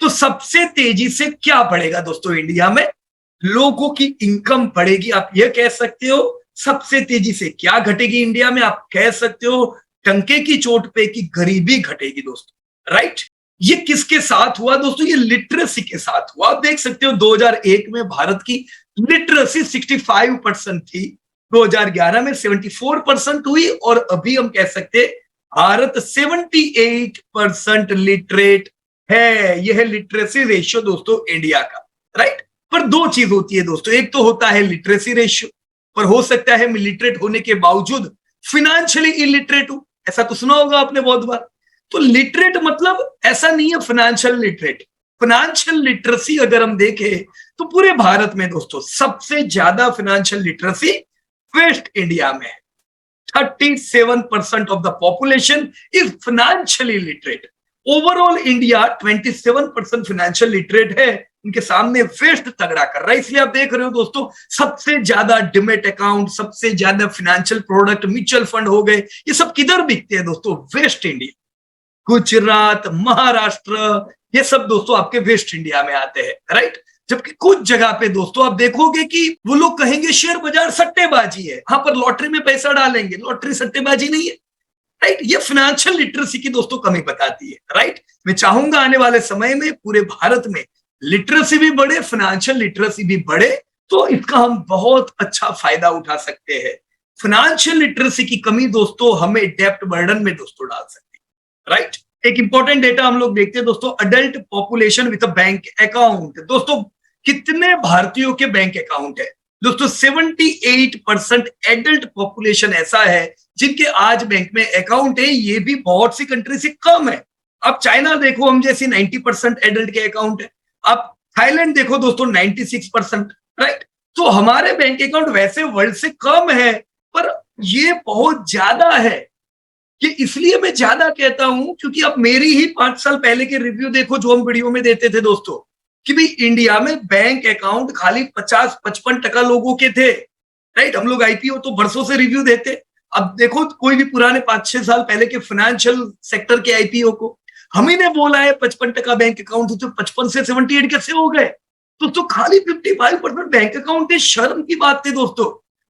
तो सबसे तेजी से क्या बढ़ेगा दोस्तों इंडिया में? लोगों की इनकम बढ़ेगी। आप ये कह सकते हो सबसे तेजी से क्या घटेगी इंडिया में? आप कह सकते हो टंके की चोट पे कि गरीबी घटेगी दोस्तों। राइट? ये किसके साथ हुआ दोस्तों? ये लिटरेसी के साथ हुआ। आप देख सकते हो 2001 में भारत की लिटरेसी 65% थी, 2011 में 74% हुई, और अभी हम कह सकते हैं भारत 78% लिटरेट है। यह है लिटरेसी रेशियो दोस्तों इंडिया का। राइट? पर 2 चीज होती है दोस्तों। एक तो होता है लिटरेसी रेशियो, पर हो सकता है मैं लिटरेट होने के बावजूद फिनेंशियली इलिटरेट हूं। ऐसा तो सुना होगा आपने बहुत बार। तो लिटरेट मतलब ऐसा नहीं है फाइनेंशियल लिटरेट। फाइनेंशियल लिटरेसी अगर हम देखें तो पूरे भारत में दोस्तों सबसे ज्यादा फाइनेंशियल लिटरेसी वेस्ट इंडिया में है। 37% of the population is financially literate. Overall India 27% financial literate है। उनके सामने वेस्ट तगड़ा कर रहा है। इसलिए आप देख रहे हो दोस्तों सबसे ज्यादा डिमेट अकाउंट, सबसे ज्यादा फाइनेंशियल प्रोडक्ट, म्यूचुअल फंड हो गए, ये सब किधर बिकते हैं दोस्तों? वेस्ट इंडिया, गुजरात, महाराष्ट्र, ये सब दोस्तों आपके वेस्ट इंडिया में आते हैं। राइट? जबकि कुछ जगह पे दोस्तों आप देखोगे कि वो लोग कहेंगे शेयर बाजार सट्टेबाजी है। हाँ, पर लॉटरी में पैसा डालेंगे, लॉटरी सट्टेबाजी नहीं है। राइट? ये फाइनेंशियल लिटरेसी की दोस्तों कमी बताती है। राइट? मैं चाहूंगा आने वाले समय में पूरे भारत में लिटरेसी भी बढ़े, फाइनेंशियल लिटरेसी भी बढ़े, तो इसका हम बहुत अच्छा फायदा उठा सकते हैं। फाइनेंशियल लिटरेसी की कमी दोस्तों हमें डेब्ट बर्डन में दोस्तों डाल सकती है। राइट? एक इंपॉर्टेंट डेटा हम लोग देखते हैं दोस्तों, adult population with a bank account. दोस्तों कितने भारतीयों के बैंक अकाउंट है दोस्तों? 78% एडल्ट पॉपुलेशन ऐसा है जिनके आज बैंक में अकाउंट है। ये भी बहुत सी कंट्री से कम है। अब चाइना देखो, हम जैसी 90% एडल्ट के अकाउंट है। अब थाईलैंड देखो दोस्तों 96%। राइट? तो हमारे बैंक अकाउंट वैसे वर्ल्ड से कम है, पर ये बहुत ज्यादा है। ये इसलिए मैं ज्यादा कहता हूं क्योंकि अब मेरी ही 5 साल पहले के रिव्यू देखो जो हम वीडियो में देते थे दोस्तों, कि भाई इंडिया में बैंक अकाउंट खाली 50-55% लोगों के थे। राइट? हम लोग आईपीओ तो बरसों से रिव्यू देते। अब देखो कोई भी पुराने 5-6 साल पहले के फाइनेंशियल सेक्टर के आईपीओ को हम ही ने बोला है 55% बैंक अकाउंट, तो 55 से 78 कैसे हो गए दोस्तों? खाली 55% बैंक अकाउंट है। शर्म की बात थी दोस्तों।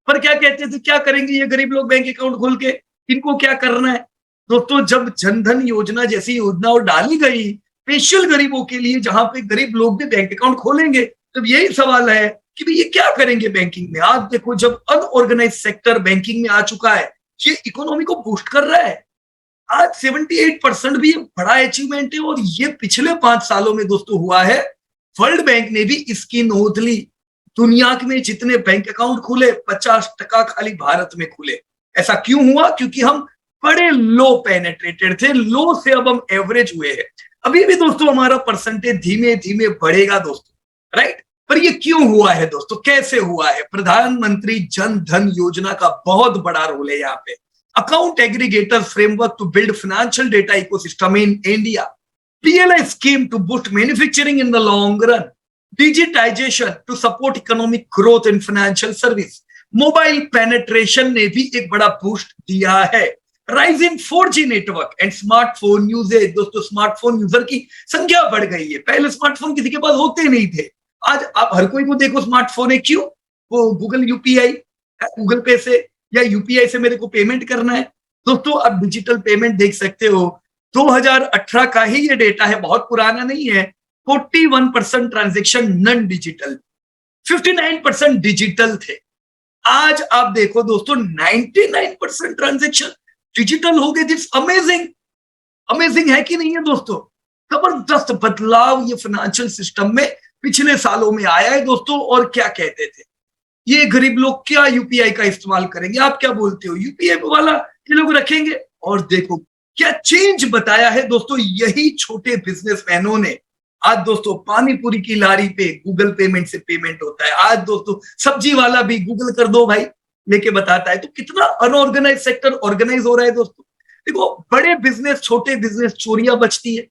पर क्या कहते थे, क्या करेंगे ये गरीब लोग बैंक अकाउंट खोल के, इनको क्या करना है दोस्तों? जब जनधन योजना जैसी योजना डाली गई स्पेशल गरीबों के लिए, जहां पे गरीब लोग भी बैंक अकाउंट खोलेंगे। तो यही सवाल है कि भाई ये क्या करेंगे बैंकिंग में। आज देखो, जब अनऑर्गेनाइज सेक्टर बैंकिंग में आ चुका है, ये इकोनॉमी को बूस्ट कर रहा है। आज 78% भी बड़ा अचीवमेंट है, और ये पिछले 5 सालों में दोस्तों हुआ है। वर्ल्ड बैंक ने भी इसकी नोट ली। दुनिया में जितने बैंक अकाउंट खुले, 50% खाली भारत में खुले। ऐसा क्यों हुआ? क्योंकि हम बड़े लो पेनेट्रेटेड थे, लो से अब हम एवरेज हुए हैं। अभी भी दोस्तों हमारा परसेंटेज धीमे धीमे बढ़ेगा दोस्तों, राइट। पर ये क्यों हुआ है दोस्तों, कैसे हुआ है? प्रधानमंत्री जन धन योजना का बहुत बड़ा रोल है यहाँ पे। Account aggregator framework to build financial data ecosystem in India. PLI scheme to boost manufacturing in the long run. Digitization to support economic growth in financial service. Mobile penetration ने भी एक बड़ा boost दिया है। Rise in 4G network and smartphone usage. दोस्तों smartphone user की संख्या बढ़ गई है। पहले स्मार्टफोन किसी के पास होते नहीं थे, आज आप हर कोई को देखो स्मार्टफोन है। क्यों? वो गूगल यूपीआई, गूगल पे से या यूपीआई से मेरे को पेमेंट करना है। दोस्तों अब डिजिटल पेमेंट देख सकते हो, 2018 का ही ये डेटा है, बहुत पुराना नहीं है। 41% ट्रांजेक्शन नॉन डिजिटल, 59% डिजिटल थे। आज आप देखो दोस्तों 99% ट्रांजेक्शन डिजिटल हो गए। दिस अमेजिंग, अमेजिंग है कि नहीं है दोस्तों? जबरदस्त बदलाव ये फाइनेंशियल सिस्टम में पिछले सालों में आया है दोस्तों। और क्या कहते थे ये गरीब लोग, क्या यूपीआई का इस्तेमाल करेंगे? आप क्या बोलते हो, यूपीआई वाला ये लोग रखेंगे? और देखो क्या चेंज बताया है दोस्तों यही छोटे बिजनेसमैनों ने। आज दोस्तों पानी पूरी की लारी पे गूगल पेमेंट से पेमेंट होता है। आज दोस्तों सब्जी वाला भी गूगल कर दो भाई लेके बताता है। तो कितना अनऑर्गेनाइज सेक्टर ऑर्गेनाइज हो रहा है दोस्तों। देखो बड़े बिजनेस, छोटे बिजनेस चोरियां बचती है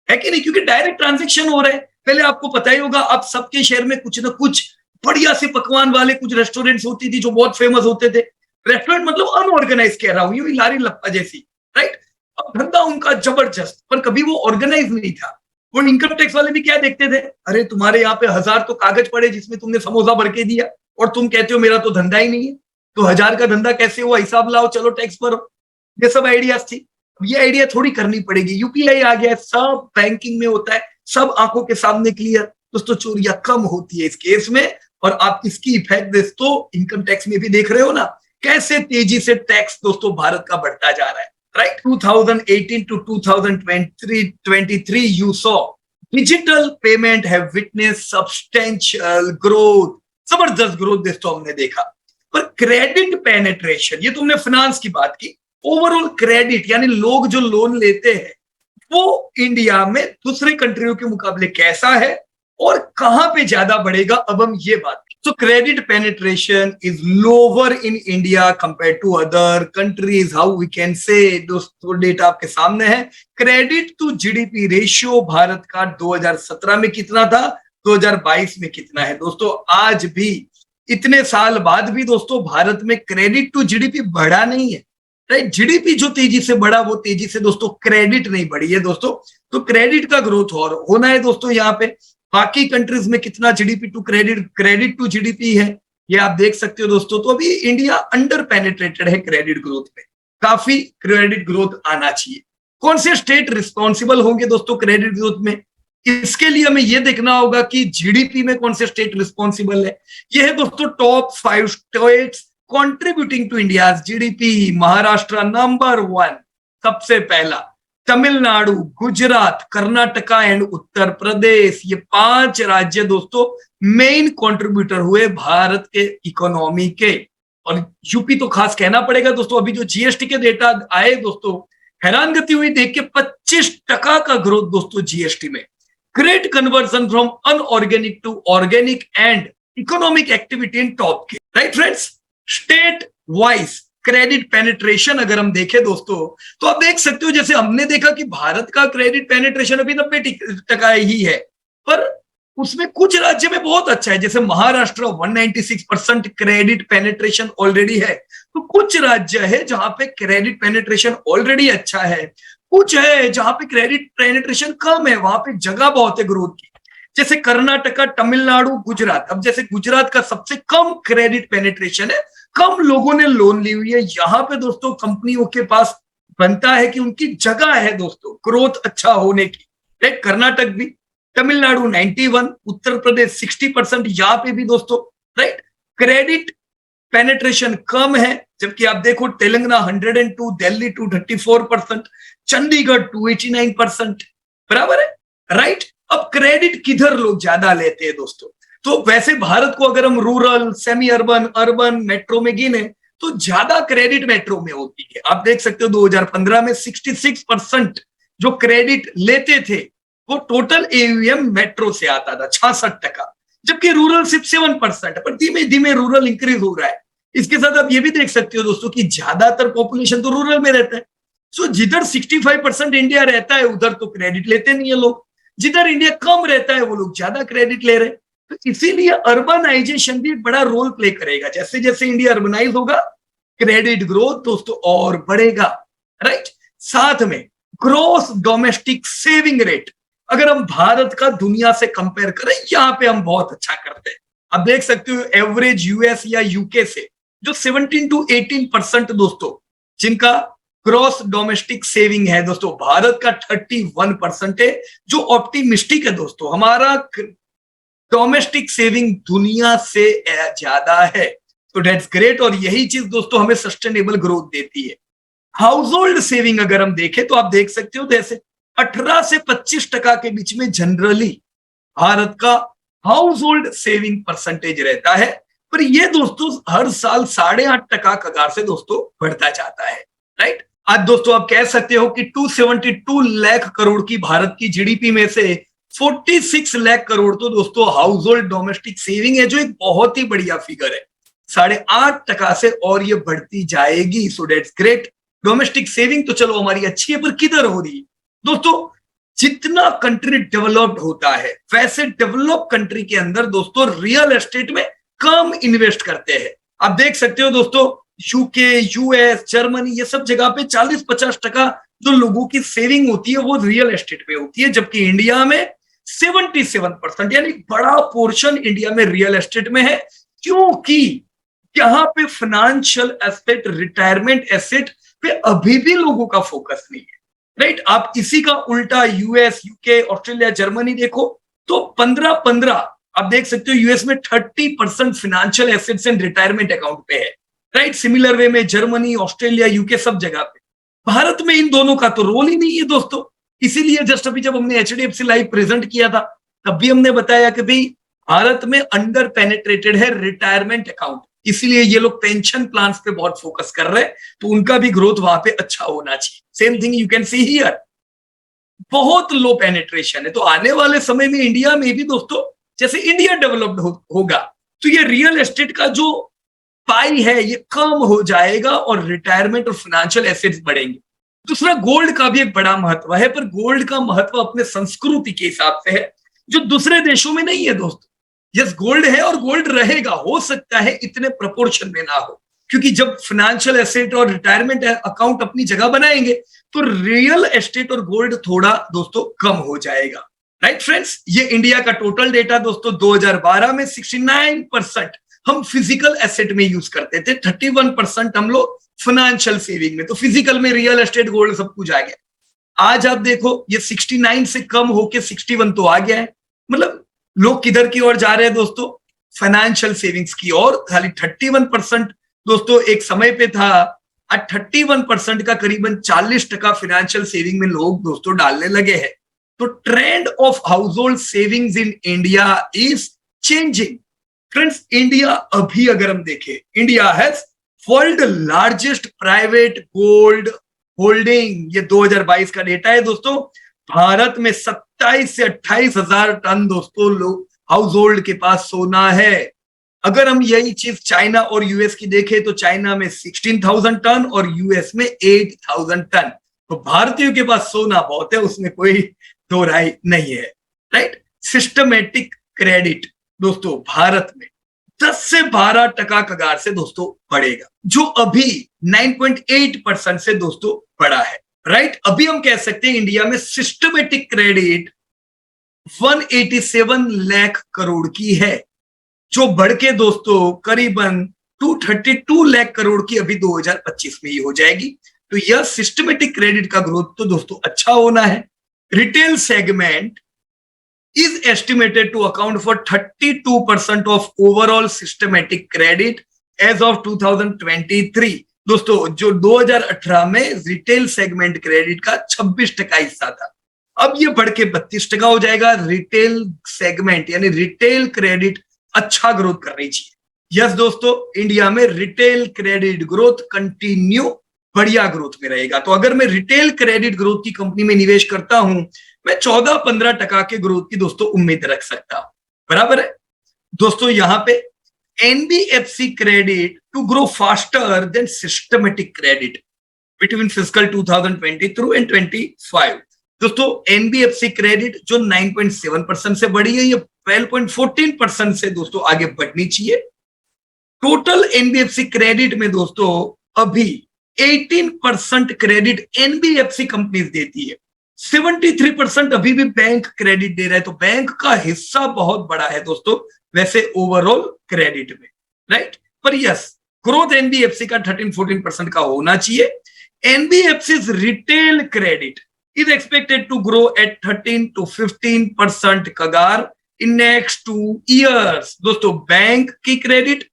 कि नहीं? क्योंकि डायरेक्ट ट्रांजेक्शन हो रहा है। पहले आपको पता ही होगा, आप सबके शहर में कुछ ना कुछ बढ़िया से पकवान वाले कुछ रेस्टोरेंट्स होती थी जो बहुत फेमस होते थे। रेस्टोरेंट मतलब अनऑर्गेनाइज कह रहा हूं, ये लारी लप्पा जैसी, राइट। अब धंधा उनका जबरदस्त, पर कभी वो ऑर्गेनाइज नहीं था। और इनकम टैक्स वाले भी क्या देखते थे, अरे तुम्हारे यहाँ पे 1000 तो कागज पड़े जिसमें तुमने समोसा भर के दिया, और तुम कहते हो मेरा तो धंधा ही नहीं है, तो 1000 का धंधा कैसे हुआ, हिसाब लाओ, चलो टैक्स भरो। ये सब आइडियाज थी। ये आइडिया थोड़ी करनी पड़ेगी। यूपीआई आ गया, सब बैंकिंग में होता है, सब आंखों के सामने क्लियर। दोस्तों चोरियां कम होती है इस केस में। और आप इसकी इफेक्ट दोस्तों इनकम टैक्स में भी देख रहे हो ना, कैसे तेजी से टैक्स दोस्तों भारत का बढ़ता जा रहा है, right. 2018 to 2023 you saw digital payment have witnessed substantial growth. जबरदस्त ग्रोथ दोस्तों हमने देखा। पर क्रेडिट पेनिट्रेशन, ये तुमने फाइनेंस की बात की, ओवरऑल क्रेडिट यानी लोग जो लोन लेते हैं वो इंडिया में दूसरे कंट्रियों के मुकाबले कैसा है और कहां पे ज्यादा बढ़ेगा, अब हम ये बात। So credit penetration is lower in India compared to other countries. How we can say, दोस्तों डेटा आपके सामने है। Credit to GDP ratio Bharat का 2017 में कितना था, 2022 में कितना है दोस्तों? आज भी इतने साल बाद भी दोस्तों भारत में क्रेडिट टू जीडीपी बढ़ा नहीं है, राइट। जीडीपी जो तेजी से बढ़ा वो तेजी से दोस्तों क्रेडिट नहीं बढ़ी है दोस्तों। तो क्रेडिट का ग्रोथ और होना है दोस्तों। यहाँ पे बाकी कंट्रीज में कितना GDP to credit to GDP है ये आप देख सकते हो दोस्तों। तो अभी इंडिया अंडर पेनिट्रेटेड है क्रेडिट ग्रोथ में, काफी क्रेडिट ग्रोथ आना चाहिए। कौन से स्टेट रिस्पॉन्सिबल होंगे दोस्तों क्रेडिट ग्रोथ में, इसके लिए हमें यह देखना होगा कि जीडीपी में कौन से स्टेट रिस्पॉन्सिबल है। यह है दोस्तों top 5 states contributing to India GDP. Maharashtra number 1 सबसे पहला, तमिलनाडु, गुजरात, कर्नाटका एंड उत्तर प्रदेश, ये 5 राज्य दोस्तों मेन कंट्रीब्यूटर हुए भारत के इकोनॉमी के। और यूपी तो खास कहना पड़ेगा दोस्तों। अभी जो जीएसटी के डेटा आए दोस्तों, हैरानगति हुई देख के, 25% का ग्रोथ दोस्तों जीएसटी में। Great conversion from inorganic to organic and economic activity in top के, right friends. State wise credit penetration अगर हम देखें दोस्तों, तो आप देख सकते हो, जैसे हमने देखा कि भारत का क्रेडिट पेनिट्रेशन अभी 90% ही है, पर उसमें कुछ राज्य में बहुत अच्छा है। जैसे महाराष्ट्र 196% क्रेडिट पेनिट्रेशन ऑलरेडी है। तो कुछ राज्य है जहां पे क्रेडिट पेनिट्रेशन ऑलरेडी अच्छा है, कुछ है जहां पे क्रेडिट पेनिट्रेशन कम है, वहां पे जगह बहुत है ग्रोथ की। जैसे कर्नाटका, तमिलनाडु, गुजरात। अब जैसे गुजरात का सबसे कम क्रेडिट पेनिट्रेशन है, कम लोगों ने लोन ली हुई है। यहां पे दोस्तों कंपनियों के पास बनता है कि उनकी जगह है दोस्तों ग्रोथ अच्छा होने की, राइट, कर्नाटक भी, तमिलनाडु 91, उत्तर प्रदेश 60%, यहाँ पे भी दोस्तों राइट क्रेडिट पेनेट्रेशन कम है, जबकि आप देखो तेलंगाना 102, दिल्ली 234%, चंडीगढ़ 289%, बराबर है, राइट। अब क्रेडिट किधर लोग ज्यादा लेते हैं दोस्तों, तो वैसे भारत को अगर हम rural, semi urban, urban, metro में गिने तो ज्यादा क्रेडिट मेट्रो में होती है। आप देख सकते हो 2015 में 66% जो क्रेडिट लेते थे वो टोटल एयूएम मेट्रो से आता था, 66%, जबकि रूरल सिर्फ 7%, पर धीमे धीमे रूरल इंक्रीज हो रहा है। इसके साथ आप ये भी देख सकते हो दोस्तों कि ज्यादातर पॉपुलेशन तो रूरल में रहता है, सो जिधर 65% इंडिया रहता है उधर तो क्रेडिट लेते नहीं है लोग, जिधर इंडिया कम रहता है वो लोग ज्यादा क्रेडिट ले रहे हैं। तो इसीलिए अर्बनाइजेशन भी एक बड़ा रोल प्ले करेगा, जैसे जैसे इंडिया अर्बनाइज होगा क्रेडिट ग्रोथ दोस्तों और बढ़ेगा, राइट। साथ में ग्रोस डोमेस्टिक सेविंग रेट अगर हम भारत का दुनिया से कंपेयर करें, यहां पे हम बहुत अच्छा करते हैं। आप देख सकते हो एवरेज यूएस या यूके से जो 17 to 18% दोस्तों जिनका ग्रॉस डोमेस्टिक सेविंग है दोस्तों, भारत का 31% है, जो ऑप्टिमिस्टिक है दोस्तों। हमारा डोमेस्टिक सेविंग दुनिया से ज्यादा है, तो डेट्स ग्रेट, और यही चीज दोस्तों हमें सस्टेनेबल ग्रोथ देती है। हाउस होल्ड सेविंग अगर हम देखें तो आप देख सकते हो जैसे 18 से 25% के बीच में जनरली भारत का हाउस होल्ड सेविंग परसेंटेज रहता है, पर ये दोस्तों हर साल 8.5% कगार से दोस्तों बढ़ता जाता है, राइट। आज दोस्तों आप कह सकते हो कि 272 लाख करोड़ की भारत की जीडीपी में से 46 लाख करोड़ तो दोस्तों हाउस होल्ड डोमेस्टिक सेविंग है, जो एक बहुत ही बढ़िया फिगर है। 8.5% से और ये बढ़ती जाएगी, so that's great. Domestic saving तो चलो हमारी अच्छी है, पर किधर हो रही है दोस्तों? जितना कंट्री डेवलप्ड होता है वैसे डेवलप कंट्री के अंदर दोस्तों रियल एस्टेट में कम इन्वेस्ट करते हैं। आप देख सकते हो दोस्तों यूके, यूएस, जर्मनी, ये सब जगह पे 40-50% जो लोगों की सेविंग होती है वो रियल एस्टेट पे होती है, जबकि इंडिया में 77%, यानी बड़ा पोर्शन इंडिया में रियल एस्टेट में है, क्योंकि यहाँ पे फाइनेंशियल एसेट, रिटायरमेंट एसेट पे अभी भी लोगों का फोकस नहीं है, राइट। आप इसी का उल्टा यूएस, यूके, ऑस्ट्रेलिया, जर्मनी देखो तो 15-15, आप देख सकते हो यूएस में 30% financial assets and retirement account पे है, राइट। सिमिलर वे में जर्मनी, ऑस्ट्रेलिया, यूके सब जगह पे। भारत में इन दोनों का तो रोल ही नहीं है दोस्तों। इसीलिए जस्ट अभी जब हमने एचडीएफसी लाइव प्रेजेंट किया था तब भी हमने बताया कि भाई भारत में अंडर पेनिट्रेटेड है रिटायरमेंट अकाउंट, इसीलिए ये लोग पेंशन प्लान्स पे बहुत फोकस कर रहे हैं, तो उनका भी ग्रोथ वहां पे अच्छा होना चाहिए। Same thing you can see here, बहुत लो पेनिट्रेशन है, तो आने वाले समय में इंडिया में भी दोस्तों जैसे इंडिया डेवलप्ड होगा तो ये रियल एस्टेट का जो पाई है ये कम हो जाएगा और रिटायरमेंट और फाइनेंशियल एसेट्स बढ़ेंगे। दूसरा, गोल्ड का भी एक बड़ा महत्व है, पर गोल्ड का महत्व अपने संस्कृति के हिसाब से है जो दूसरे देशों में नहीं है दोस्तों। यस, गोल्ड है और गोल्ड रहेगा, हो सकता है इतने प्रपोर्शन में ना हो, क्योंकि जब फाइनेंशियल एसेट और रिटायरमेंट अकाउंट अपनी जगह बनाएंगे तो रियल एस्टेट और गोल्ड थोड़ा दोस्तों कम हो जाएगा, राइट फ्रेंड्स। ये इंडिया का टोटल डेटा दोस्तों 2012 में 69% हम फिजिकल एसेट में यूज करते थे, 31% हम लोग फाइनेंशियल सेविंग में, तो फिजिकल में रियल एस्टेट, गोल्ड सब कुछ आ गया। आज आप देखो ये 69 से कम होके 61 तो आ गया है, मतलब लोग किधर की ओर जा रहे हैं दोस्तों? फाइनेंशियल सेविंग्स की ओर। खाली 31% दोस्तों एक समय पे था, आज 31% का करीबन 40% फाइनेंशियल सेविंग में लोग दोस्तों डालने लगे हैं। तो trend of house hold savings in India is changing friends. India अभी अगर हम देखें, India has world largest private gold holding, ये 2022 का डेटा है दोस्तों। भारत में 27 से 28 हजार टन दोस्तों लोग हाउस होल्ड के पास सोना है। अगर हम यही चीज चाइना और यूएस की देखें तो चाइना में 16,000 टन और यूएस में 8,000 टन। तो भारतीयों के पास सोना बहुत है, उसमें कोई दो राय नहीं है, राइट। सिस्टमेटिक क्रेडिट दोस्तों भारत में 10 से 12% कगार से दोस्तों बढ़ेगा, जो अभी 9.8% से दोस्तों बढ़ा है, राइट। अभी हम कह सकते हैं इंडिया में सिस्टमेटिक क्रेडिट 187 लाख करोड़ की है, जो बढ़ के दोस्तों करीबन 232 लाख करोड़ की अभी 2025 में ही हो जाएगी। तो यह सिस्टमेटिक क्रेडिट का ग्रोथ तो दोस्तों अच्छा होना है। Retail segment is estimated to account for 32% of overall systematic credit as of 2023। दोस्तों जो 2018 में रिटेल सेगमेंट क्रेडिट का 26% हिस्सा था, अब ये बढ़ के 32% हो जाएगा। रिटेल सेगमेंट यानी रिटेल क्रेडिट अच्छा ग्रोथ करनी चाहिए। यस दोस्तों, इंडिया में रिटेल क्रेडिट ग्रोथ कंटिन्यू बढ़िया ग्रोथ में रहेगा। तो अगर मैं रिटेल क्रेडिट ग्रोथ की कंपनी में निवेश करता हूं, मैं 14-15% के ग्रोथ की दोस्तों उम्मीद रख सकता हूं। बराबर है दोस्तों। यहां पे NBFC credit to grow faster than systematic credit between fiscal 2023 and 25। दोस्तों एनबीएफसी क्रेडिट जो 9.7% से बढ़ी है, ये 12.14% से दोस्तों आगे बढ़नी चाहिए। टोटल एनबीएफसी क्रेडिट में दोस्तों अभी 18% क्रेडिट एनबीएफसी कंपनीज देती है, 73% अभी भी बैंक क्रेडिट दे रहा है। तो बैंक का हिस्सा बहुत बड़ा है दोस्तों वैसे ओवरऑल क्रेडिट में, राइट। पर यस, ग्रोथ एनबीएफसी का 13-14% का होना चाहिए। NBFC retail credit is expected to grow at 13 to 15% कगार in next 2 years। दोस्तों बैंक की क्रेडिट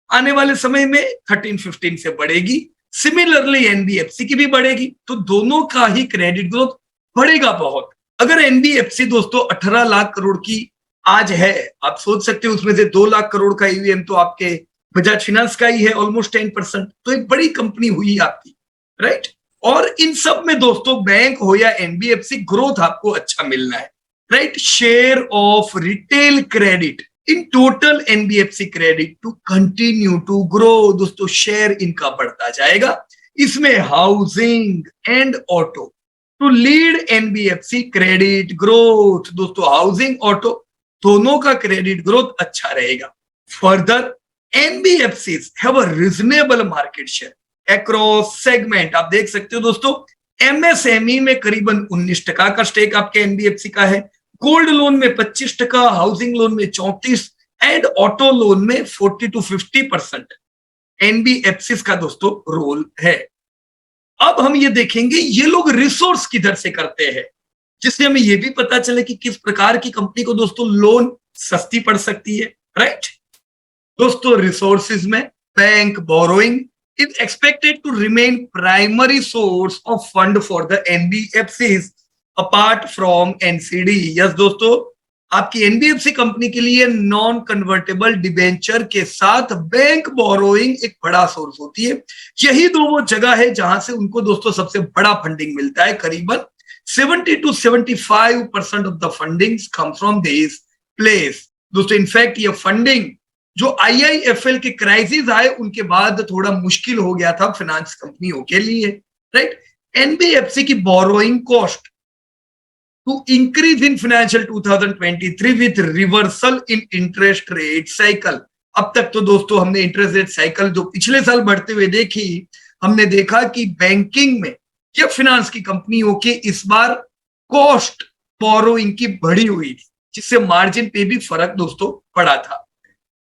आने वाले समय में 13-15 से बढ़ेगी, सिमिलरली एनबीएफसी की भी बढ़ेगी। तो दोनों का ही क्रेडिट ग्रोथ बढ़ेगा बहुत। अगर एनबीएफसी दोस्तों 18 लाख करोड़ की आज है, आप सोच सकते हो उसमें से 2 लाख करोड़ का ईवीएम तो आपके बजाज फाइनेंस का ही है, ऑलमोस्ट 10%। तो एक बड़ी कंपनी हुई आपकी, राइट। और इन सब में दोस्तों बैंक हो या एनबीएफसी, ग्रोथ आपको अच्छा मिलना है, right. Share of retail credit in total NBFC credit to continue to grow. दोस्तों शेयर इनका बढ़ता जाएगा। इसमें housing and auto to lead NBFC credit growth. दोस्तों हाउसिंग ऑटो दोनों का क्रेडिट ग्रोथ अच्छा रहेगा। Further NBFCs have a reasonable market share across segment. आप देख सकते हो दोस्तों एमएसएमई में करीबन 19% का स्टेक आपके एनबीएफसी का है, गोल्ड लोन में 25%, हाउसिंग लोन में 34% एंड ऑटो लोन में 40 to 50% एनबीएफसी का दोस्तों रोल है। अब हम ये देखेंगे ये लोग रिसोर्स किधर से करते हैं, जिससे हमें ये भी पता चले कि किस प्रकार की कंपनी को दोस्तों लोन सस्ती पड़ सकती है, राइट। दोस्तों रिसोर्सेज में bank borrowing is expected to remain primary source of fund for the NBFCs apart from NCD। Yes दोस्तों, आपकी एनबीएफसी कंपनी के लिए नॉन कन्वर्टेबल डिबेंचर के साथ बैंक बोरोइंग एक बड़ा सोर्स होती है। यही दो वो जगह है जहां से उनको दोस्तों सबसे बड़ा फंडिंग मिलता है। करीबन 70 to 75% of the fundings come from this place. दोस्तों इनफैक्ट ये फंडिंग जो आईआईएफएल के क्राइसिस आए उनके बाद थोड़ा मुश्किल हो गया था फाइनेंस कंपनियों के लिए, राइट। एनबीएफसी की borrowing cost to increase in financial 2023 with reversal in interest rate cycle. अब तक तो दोस्तों हमने इंटरेस्ट रेट साइकिल जो पिछले साल बढ़ते हुए देखी, हमने देखा कि बैंकिंग में या फाइनेंस की कंपनियों की इस बार कॉस्ट बोरोइंग की बढ़ी हुई थी, जिससे मार्जिन पे भी फर्क दोस्तों पड़ा था।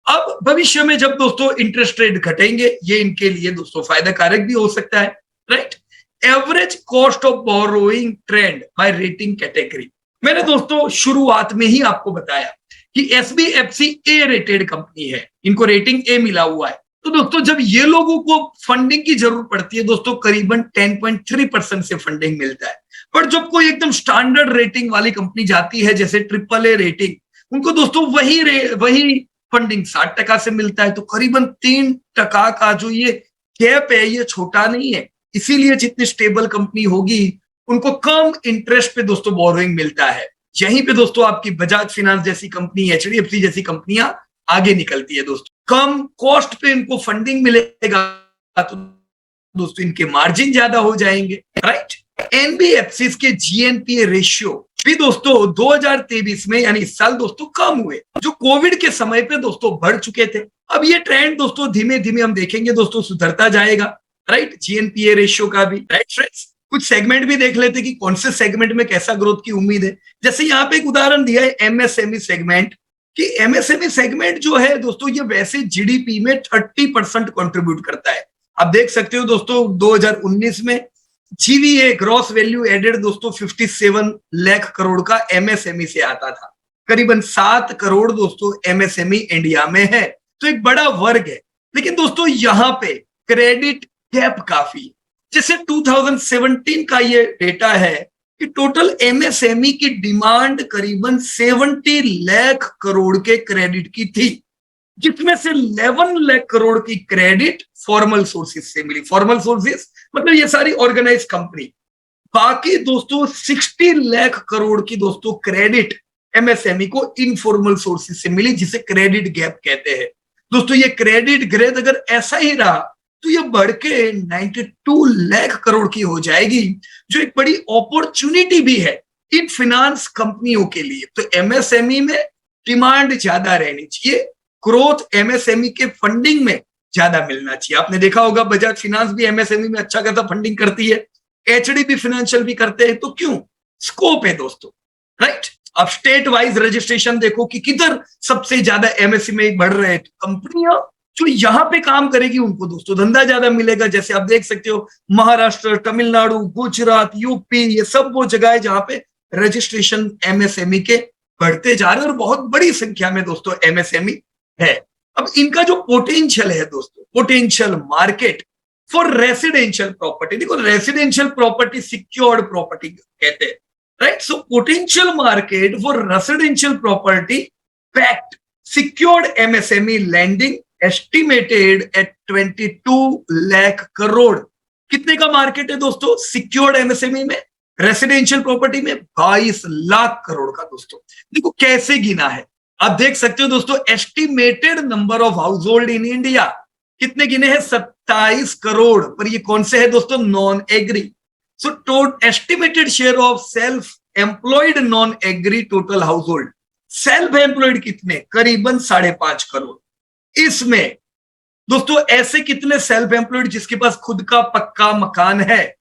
अब भविष्य में जब दोस्तों इंटरेस्ट रेट घटेंगे, ये इनके लिए दोस्तों फायदा कारक भी हो सकता है, right. Average cost of borrowing trend by rating category. मैंने दोस्तों शुरुआत में ही आपको बताया कि एसबीएफसी ए रेटेड कंपनी है, इनको रेटिंग ए मिला हुआ है। तो दोस्तों जब ये लोगों को फंडिंग की जरूरत पड़ती है दोस्तों, करीबन 10.3% से फंडिंग मिलता है। पर जब कोई एकदम स्टैंडर्ड रेटिंग वाली कंपनी जाती है जैसे AAA रेटिंग, उनको दोस्तों वही फंडिंग 60% से मिलता है। तो करीबन 3% का जो ये गैप है ये छोटा नहीं है। इसीलिए जितनी स्टेबल कंपनी होगी उनको कम इंटरेस्ट पे दोस्तों बोरोइंग मिलता है। यहीं पे दोस्तों आपकी बजाज फाइनेंस जैसी कंपनी, एचडीएफसी जैसी कंपनियां आगे निकलती है दोस्तों। कम कॉस्ट पे इनको फंडिंग मिलेगा तो दोस्तों इनके मार्जिन ज्यादा हो जाएंगे, राइट। एनबीएफसी के जीएनपीए रेशियो भी दोस्तों 2023 में यानी इस साल दोस्तों कम हुए, जो कोविड के समय पे दोस्तों बढ़ चुके थे। अब ये ट्रेंड दोस्तों धीमे धीमे हम देखेंगे दोस्तों सुधरता जाएगा, राइट। जीएनपीए रेशियो का भी, राइट फ्रेंड्स। कुछ सेगमेंट भी देख लेते कि कौन से सेगमेंट में कैसा ग्रोथ की उम्मीद है। जैसे यहाँ पे एक उदाहरण दिया है एमएसएमई सेगमेंट, कि एमएसएमई सेगमेंट जो है दोस्तों ये वैसे जीडीपी में 30% कंट्रीब्यूट करता है। आप देख सकते हो दोस्तों 2019 में जीवीए ग्रॉस वैल्यू एडेड दोस्तों 57 लाख करोड़ का एमएसएमई से आता था। करीबन 7 करोड़ दोस्तों एमएसएमई इंडिया में है, तो एक बड़ा वर्ग है। लेकिन दोस्तों यहाँ पे क्रेडिट गैप काफी है। जैसे 2017 का ये डेटा है कि टोटल एमएसएमई की डिमांड करीबन 70 लाख करोड़ के क्रेडिट की थी, जिसमें से 11 लाख करोड़ की क्रेडिट फॉर्मल सोर्सेस से मिली। फॉर्मल सोर्सेस मतलब ये सारी ऑर्गेनाइज कंपनी। बाकी दोस्तों 60 लाख करोड़ की दोस्तों क्रेडिट एमएसएमई को इनफॉर्मल सोर्सेस से मिली, जिसे क्रेडिट गैप कहते हैं। दोस्तों ये क्रेडिट ग्रेड अगर ऐसा ही रहा तो ये बढ़ के 92 लाख करोड़ की हो जाएगी, जो एक बड़ी अपॉर्चुनिटी भी है इन फाइनेंस कंपनियों के लिए। तो एमएसएमई में डिमांड ज्यादा रहनी चाहिए, ग्रोथ एमएसएमई के फंडिंग में ज्यादा मिलना चाहिए। आपने देखा होगा बजाज फाइनेंस भी एमएसएमई में अच्छा खासा फंडिंग करती है, एचडीबी फाइनेंशियल भी करते हैं। तो क्यों? स्कोप है दोस्तों, राइट। अब स्टेट वाइज रजिस्ट्रेशन देखो कि किधर सबसे ज्यादा एमएसएमई बढ़ रहे हैं। कंपनियां जो यहाँ पे काम करेगी उनको दोस्तों धंधा ज्यादा मिलेगा। जैसे आप देख सकते हो महाराष्ट्र, तमिलनाडु, गुजरात, यूपी, ये सब वो जगह है जहां पे रजिस्ट्रेशन एमएसएमई के बढ़ते जा रहे हैं और बहुत बड़ी संख्या में दोस्तों एमएसएमई है। अब इनका जो पोटेंशियल है दोस्तों, potential market for residential property, देखो रेसिडेंशियल प्रॉपर्टी सिक्योर्ड प्रॉपर्टी कहते हैं, right. So potential market for residential property backed secured MSME lending estimated at 22 lakh crore. कितने का मार्केट है दोस्तों सिक्योर्ड एमएसएमई में, रेसिडेंशियल प्रॉपर्टी में? 22 लाख करोड़ का। दोस्तों देखो कैसे गिना है, आप देख सकते हो दोस्तों। Estimated number of house hold in India कितने गिने हैं? 27 करोड़। पर ये कौन से है दोस्तों? Non agree. So total estimated share of self employed non agree total house hold, self employed कितने? करीबन 5.5 करोड़। इसमें दोस्तों ऐसे कितने सेल्फ एम्प्लॉयड जिसके पास खुद का पक्का मकान है?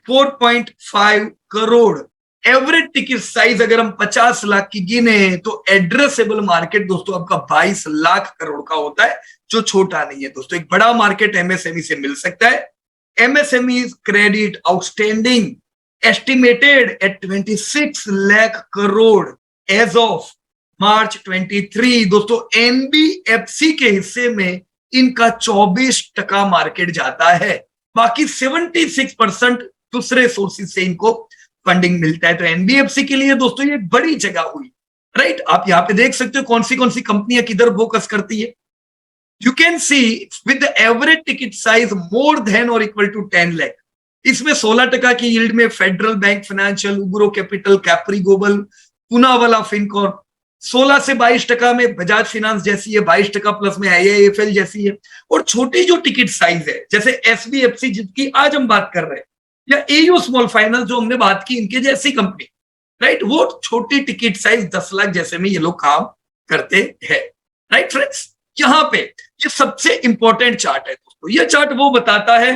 4.5 करोड़। एवरेज टिकट साइज अगर हम 50 लाख की गिने तो एड्रेसेबल मार्केट दोस्तों आपका 22 लाख करोड़ का होता है, जो छोटा नहीं है दोस्तों। एक बड़ा मार्केट एमएसएमई से मिल सकता है। MSME credit outstanding estimated at 26 lakh crore as of March 23। दोस्तों एनबीएफसी के हिस्से में इनका 24% मार्केट जाता है, बाकी 76% दूसरे सोर्सेज से इनको फंडिंग मिलता है। तो एनबीएफसी के लिए दोस्तों ये बड़ी जगह हुई, राइट। आप यहाँ पे देख सकते हो कौन सी कंपनियां किधर फोकस करती है। You can see with the average ticket size more than और इक्वल टू 10 लाख। इसमें 16% की यील्ड में फेडरल बैंक फाइनेंशियल, उग्रो कैपिटल, कैप्री ग्लोबल, पूनावाला फिनकॉर्प। 16 से 22% में बजाज फाइनेंस जैसी है, 22% प्लस में आईआईएफएल जैसी है। और छोटी जो टिकट साइज है जैसे एसबीएफसी जिसकी आज हम बात कर रहे हैं, या एयू स्मॉल फाइनेंस जो हमने बात की, इनके जैसी कंपनी, राइट, वो छोटी टिकट साइज 10 लाख जैसे में ये लोग काम करते हैं, राइट फ्रेंड्स। यहाँ पे ये सबसे इंपॉर्टेंट चार्ट है दोस्तों। ये चार्ट वो बताता है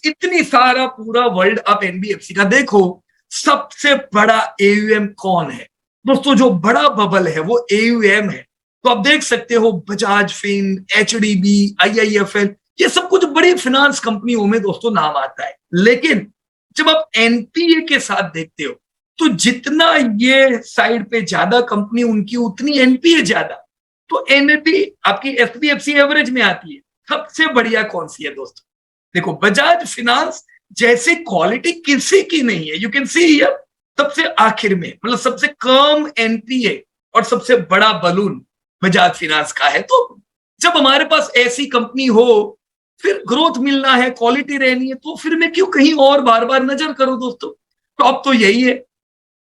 इतनी सारा पूरा वर्ल्ड आप एनबीएफसी का देखो, सबसे बड़ा एयूएम कौन है दोस्तों? जो बड़ा बबल है वो एयूएम है। तो आप देख सकते हो बजाज फिन, एचडीबी, आईआईएफएल, ये सब कुछ बड़ी फाइनेंस कंपनियों में दोस्तों नाम आता है। लेकिन जब आप एनपीए के साथ देखते हो तो जितना ये साइड पे ज्यादा कंपनी उनकी उतनी एनपीए ज्यादा। तो एनपी आपकी एसबीएफसी एवरेज में आती है। सबसे बढ़िया कौन सी है दोस्तों? देखो बजाज फाइनेंस जैसी क्वालिटी किसी की नहीं है। यू कैन सी हियर सबसे आखिर में, मतलब सबसे कम एनपीए और सबसे बड़ा बलून बजाज फाइनेंस का है। तो जब हमारे पास ऐसी कंपनी हो, फिर ग्रोथ मिलना है, क्वालिटी रहनी है, तो फिर मैं क्यों कहीं और बार बार नजर करूं दोस्तों? टॉप तो यही है,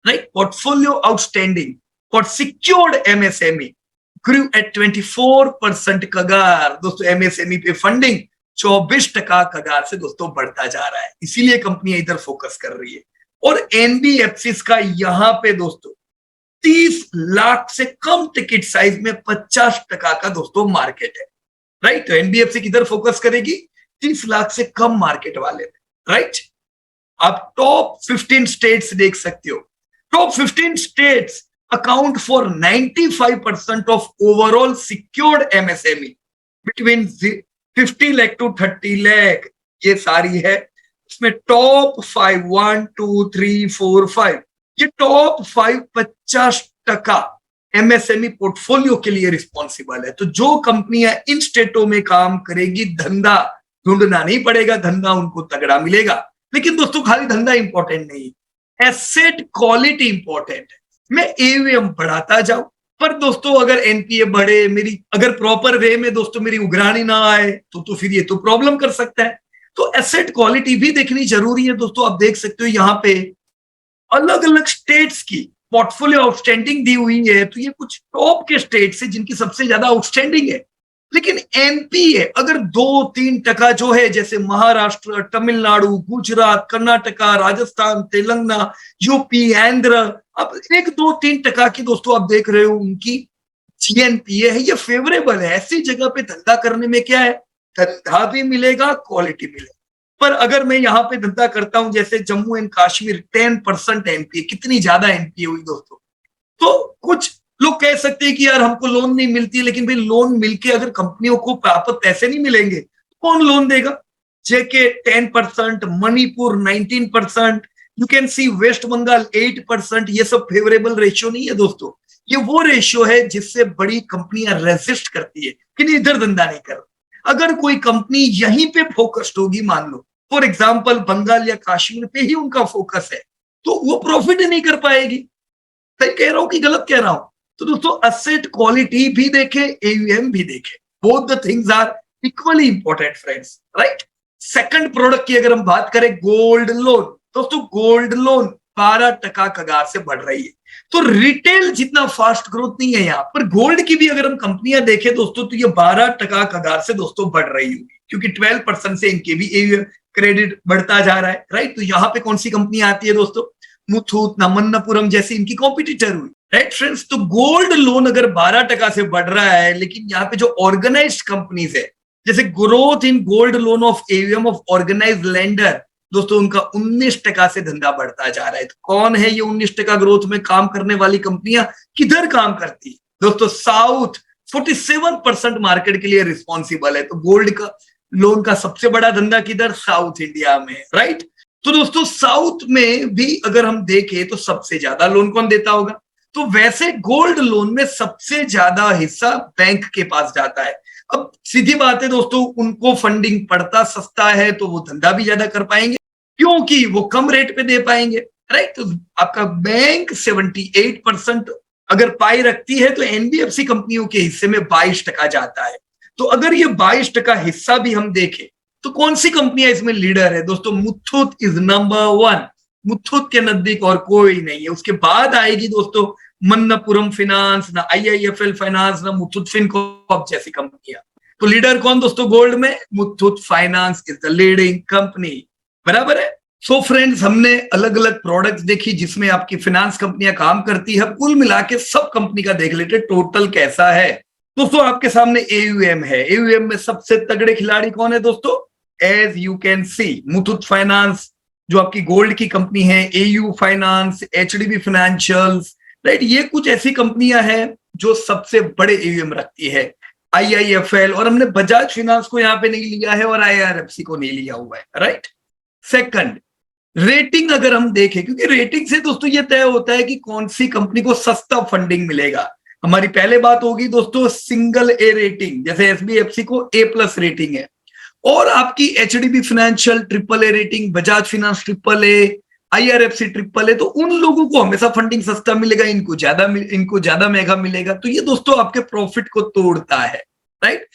right. Portfolio outstanding for secured MSME grew at 24% CAGR. दोस्तों एमएसएमई पे फंडिंग 24% कगार से दोस्तों बढ़ता जा रहा है, इसीलिए कंपनी इधर फोकस कर रही है। और एनबीएफसी का यहां पे दोस्तों 30 लाख से कम टिकट साइज में 50% का दोस्तों मार्केट है, राइट। तो एनबीएफसी किधर फोकस करेगी? 30 लाख से कम मार्केट वाले में, राइट। आप टॉप 15 स्टेट्स देख सकते हो। Top 15 states account for 95% of overall secured MSME between 50 lakh to 30 lakh, ये सारी है। इसमें टॉप 5, 1 2 3 4 5, ये टॉप 5 50% एमएसएमई पोर्टफोलियो के लिए रिस्पॉन्सिबल है। तो जो कंपनियां इन स्टेटों में काम करेगी, धंधा ढूंढना नहीं पड़ेगा, धंधा उनको तगड़ा मिलेगा। लेकिन दोस्तों खाली धंधा इंपॉर्टेंट नहीं, एसेट क्वालिटी इंपॉर्टेंट है। मैं एयूएम बढ़ाता जाऊं, पर दोस्तों अगर एनपीए बढ़े, मेरी अगर प्रॉपर वे में दोस्तों मेरी उगरानी ना आए तो फिर ये तो प्रॉब्लम कर सकता है। तो एसेट क्वालिटी भी देखनी जरूरी है दोस्तों। आप देख सकते हो यहाँ पे अलग अलग स्टेट्स की पोर्टफोलियो आउटस्टैंडिंग दी हुई है। तो ये कुछ टॉप के स्टेट्स है जिनकी सबसे ज्यादा आउटस्टैंडिंग है। लेकिन एनपीए अगर 2-3% जो है, जैसे महाराष्ट्र, तमिलनाडु, गुजरात, कर्नाटका, राजस्थान, तेलंगाना, यूपी, आंध्र, अब 1-2-3% की दोस्तों आप देख रहे हो उनकी जीएनपीए है, ये फेवरेबल है। ऐसी जगह पे धंधा करने में क्या है, धंधा भी मिलेगा, क्वालिटी मिलेगा। पर अगर मैं यहाँ पे धंधा करता हूं जैसे जम्मू एंड कश्मीर, 10% एनपीए, कितनी ज्यादा एनपीए हुई दोस्तों। तो कुछ लोग कह सकते हैं कि यार हमको लोन नहीं मिलती, लेकिन भाई लोन मिलके अगर कंपनियों को प्राप्त पैसे नहीं मिलेंगे तो कौन लोन देगा। JK 10%, Manipur 19%, you can see West Bengal 8%। ये सब फेवरेबल रेशियो नहीं है दोस्तों, ये वो रेशियो है जिससे बड़ी कंपनियां रेजिस्ट करती है कि इधर धंधा नहीं कर। अगर कोई कंपनी यहीं पे फोकस्ड होगी, मान लो फॉर एग्जाम्पल बंगाल या कश्मीर पे ही उनका फोकस है, तो वो प्रॉफिट नहीं कर पाएगी। सही कह रहा हूं कि गलत कह रहा हूं। तो दोस्तों एसेट क्वालिटी भी देखे, एयूएम भी देखे, both the things are equally important friends, right. Second product की अगर हम बात करें, गोल्ड लोन। दोस्तों गोल्ड लोन 12% कगार से बढ़ रही है। तो रिटेल जितना फास्ट ग्रोथ नहीं है यहाँ पर, गोल्ड की भी अगर हम कंपनियां देखें दोस्तों तो ये 12% कगार से दोस्तों बढ़ रही होगी, क्योंकि 12% से इनके भी एयूएम क्रेडिट बढ़ता जा रहा है, राइट। तो यहाँ पे कौन सी कंपनी आती है दोस्तों, मुथूट, मन्नपुरम जैसी इनकी कॉम्पिटिटर हुई, राइट फ्रेंड्स। तो गोल्ड लोन अगर 12% से बढ़ रहा है, लेकिन यहाँ पे जो ऑर्गेनाइज्ड कंपनीज है, जैसे growth in gold loan of AUM of organized lender, दोस्तों उनका 19% से धंधा बढ़ता जा रहा है। तो कौन है ये 19% ग्रोथ में काम करने वाली कंपनियां, किधर काम करती है दोस्तों, साउथ 47% मार्केट के लिए रिस्पॉन्सिबल है। तो गोल्ड का लोन का सबसे बड़ा धंधा किधर, साउथ इंडिया में, राइट। तो दोस्तों साउथ में भी अगर हम देखें तो सबसे ज्यादा लोन कौन देता होगा, तो वैसे गोल्ड लोन में सबसे ज्यादा हिस्सा बैंक के पास जाता है। अब सीधी बात है दोस्तों, उनको फंडिंग पड़ता सस्ता है तो वो धंधा भी ज्यादा कर पाएंगे, क्योंकि वो कम रेट पे दे पाएंगे, राइट। तो आपका बैंक 78% अगर पाई रखती है, तो एनबीएफसी कंपनियों के हिस्से में 22% जाता है। तो अगर ये 22% हिस्सा भी हम देखें तो कौन सी कंपनियां इसमें लीडर है दोस्तों, मुथूट इज नंबर 1। मुथूट के नजदीक और कोई नहीं है। उसके बाद आएगी दोस्तों मन्नपुरम फाइनेंस, ना आईआईएफएल फाइनेंस, ना मुथूट फिनकॉर्प जैसी कंपनियां। तो लीडर कौन दोस्तों गोल्ड में, Muthoot finance is the leading company, बराबर है। सो फ्रेंड्स, हमने अलग अलग प्रोडक्ट्स देखी जिसमें आपकी फाइनेंस कंपनियां काम करती है। कुल मिला के सब कंपनी का देख लेते टोटल कैसा है। दोस्तों आपके सामने एयूएम है। एयूएम में सबसे तगड़े खिलाड़ी कौन है दोस्तों, as you can see Muthoot finance जो आपकी गोल्ड की कंपनी है, AU finance, HDB financials, right. ये कुछ ऐसी कंपनियां हैं जो सबसे बड़े एयूएम रखती है। आईआईएफएल, और हमने बजाज फाइनेंस को यहाँ पे नहीं लिया है और आईआरएफसी को नहीं लिया हुआ है, राइट। सेकंड, रेटिंग अगर हम देखें, क्योंकि रेटिंग से दोस्तों ये तय होता है कि कौन सी कंपनी को सस्ता फंडिंग मिलेगा। हमारी पहले बात होगी दोस्तों सिंगल ए रेटिंग, जैसे एसबीएफसी को A+ रेटिंग है, और आपकी HDB financial AAA rating, Bajaj finance AAA, IRFC AAA। तो उन लोगों को हमेशा फंडिंग सस्ता मिलेगा, इनको ज्यादा महंगा मिलेगा। तो ये दोस्तों आपके प्रॉफिट को तोड़ता है, राइट।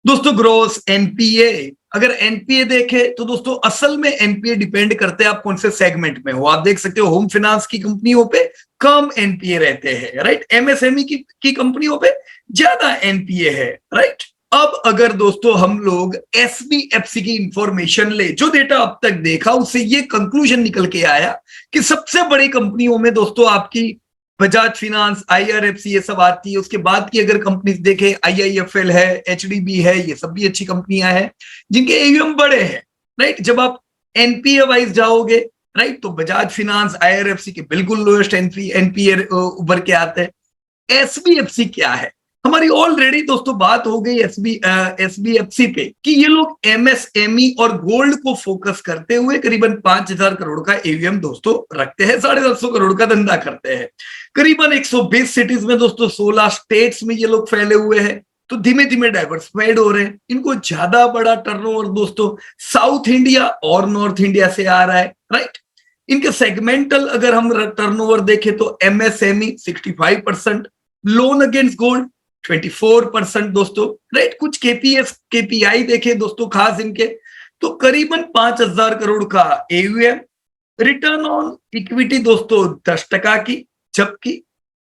दोस्तों ग्रोस एनपीए, अगर एनपीए देखे तो दोस्तों असल में एनपीए डिपेंड करते हैं आप कौन से सेगमेंट में हो। आप देख सकते हो होम फाइनेंस की कंपनियों पे कम एनपीए रहते हैं, राइट। एमएसएमई की कंपनियों पे ज्यादा एनपीए है, राइट। अब अगर दोस्तों हम लोग एसबीएफसी की इंफॉर्मेशन ले, जो डेटा अब तक देखा उससे ये कंक्लूजन निकल के आया कि सबसे बड़ी कंपनियों में दोस्तों आपकी बजाज फाइनेंस, आईआरएफसी ये सब आती है। उसके बाद की अगर कंपनीज देखें, आईआईएफएल है, एचडीबी है, ये सब भी अच्छी कंपनियां हैं जिनके एयूएम बड़े हैं, राइट। जब आप एनपीए वाइज जाओगे, राइट, तो बजाज फाइनेंस, आईआरएफसी के बिल्कुल लोएस्ट एनपीए उभर के आते हैं। एसबीएफसी क्या है, हमारी ऑलरेडी दोस्तों बात हो गई SBFC पे कि ये लोग MSME और गोल्ड को फोकस करते हुए करीबन 5,000 करोड़ का AUM दोस्तों रखते हैं, 750 करोड़ का धंधा करते हैं, करीबन 120 सिटीज में दोस्तों, 16 स्टेट्स में ये लोग फैले हुए हैं। तो धीमे धीमे डाइवर्सिफाइड हो रहे हैं। इनको ज्यादा बड़ा टर्नओवर दोस्तों साउथ इंडिया और नॉर्थ इंडिया से आ रहा है, राइट। इनके सेगमेंटल अगर हम टर्नओवर देखें तो MSME 65%, लोन अगेंस्ट गोल्ड 24% दोस्तों, राइट। कुछ KPI देखे दोस्तों खास इनके, तो करीबन 5,000 करोड़ का AUM, रिटर्न ऑन इक्विटी दोस्तों 10% की, जबकि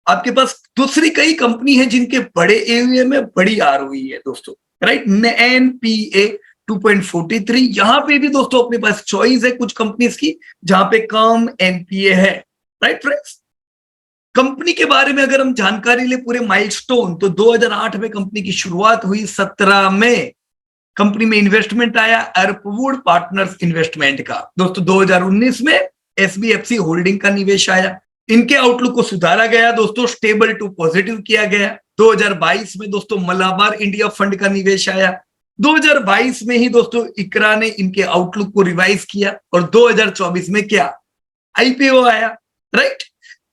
आपके पास दूसरी कई कंपनी है जिनके बड़े AUM है, बड़ी ROE है दोस्तों, राइट। NPA 2.43, यहां पे भी दोस्तों अपने पास चॉइस है कुछ कंपनीज की जहां पे कम NPA है, राइट फ्रेंड्स। कंपनी के बारे में अगर हम जानकारी ले पूरे माइलस्टोन, तो 2008 में कंपनी की शुरुआत हुई, 17 में कंपनी में इन्वेस्टमेंट आया अर्पवुड पार्टनर्स इन्वेस्टमेंट का दोस्तों, 2019 में SBFC होल्डिंग का निवेश आया। इनके आउटलुक को सुधारा गया दोस्तों, स्टेबल टू पॉजिटिव किया गया। 2022 में दोस्तों मलाबार इंडिया फंड का निवेश आया। 2022 में ही दोस्तों इकरा ने इनके आउटलुक को रिवाइज किया, और 2024 में क्या IPO आया, राइट।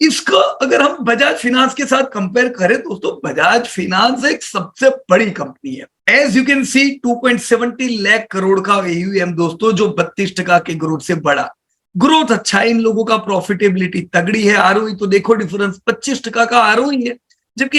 इसको अगर हम बजाज फाइनेंस के साथ कंपेयर करें दोस्तों, बजाज फाइनेंस एक सबसे बड़ी कंपनी है। As you can see 2.70 lakh crore का AUM दोस्तों, जो 32% के ग्रोथ से बड़ा, ग्रोथ अच्छा है इन लोगों का, प्रॉफिटेबिलिटी तगड़ी है, ROE तो देखो डिफरेंस 25% का ROE है, जबकि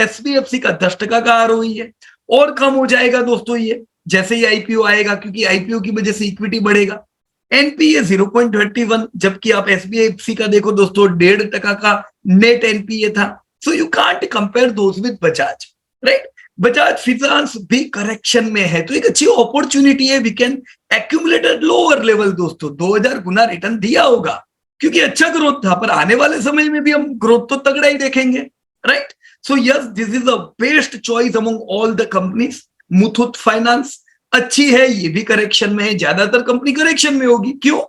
SBFC का 10% का ROE है। और कम हो जाएगा दोस्तों ये जैसे ही IPO आएगा, क्योंकि IPO की वजह से इक्विटी बढ़ेगा। NPA 0.21, जबकि आप SBFC का देखो दोस्तों 1.5% का नेट NPA था। सो यू कांट कंपेयर दोस्त with Bajaj, right. Bajaj finance भी करेक्शन में है, तो एक अच्छी अपॉर्चुनिटी है, we can accumulate at lower level दोस्तों। 2000 गुना रिटर्न दिया होगा क्योंकि अच्छा ग्रोथ था, पर आने वाले समय में भी हम ग्रोथ तो तगड़ा ही देखेंगे, right. So yes, this is the best choice among all the companies. Muthoot finance अच्छी है, ये भी करेक्शन में है, ज्यादातर कंपनी करेक्शन में होगी, क्यों?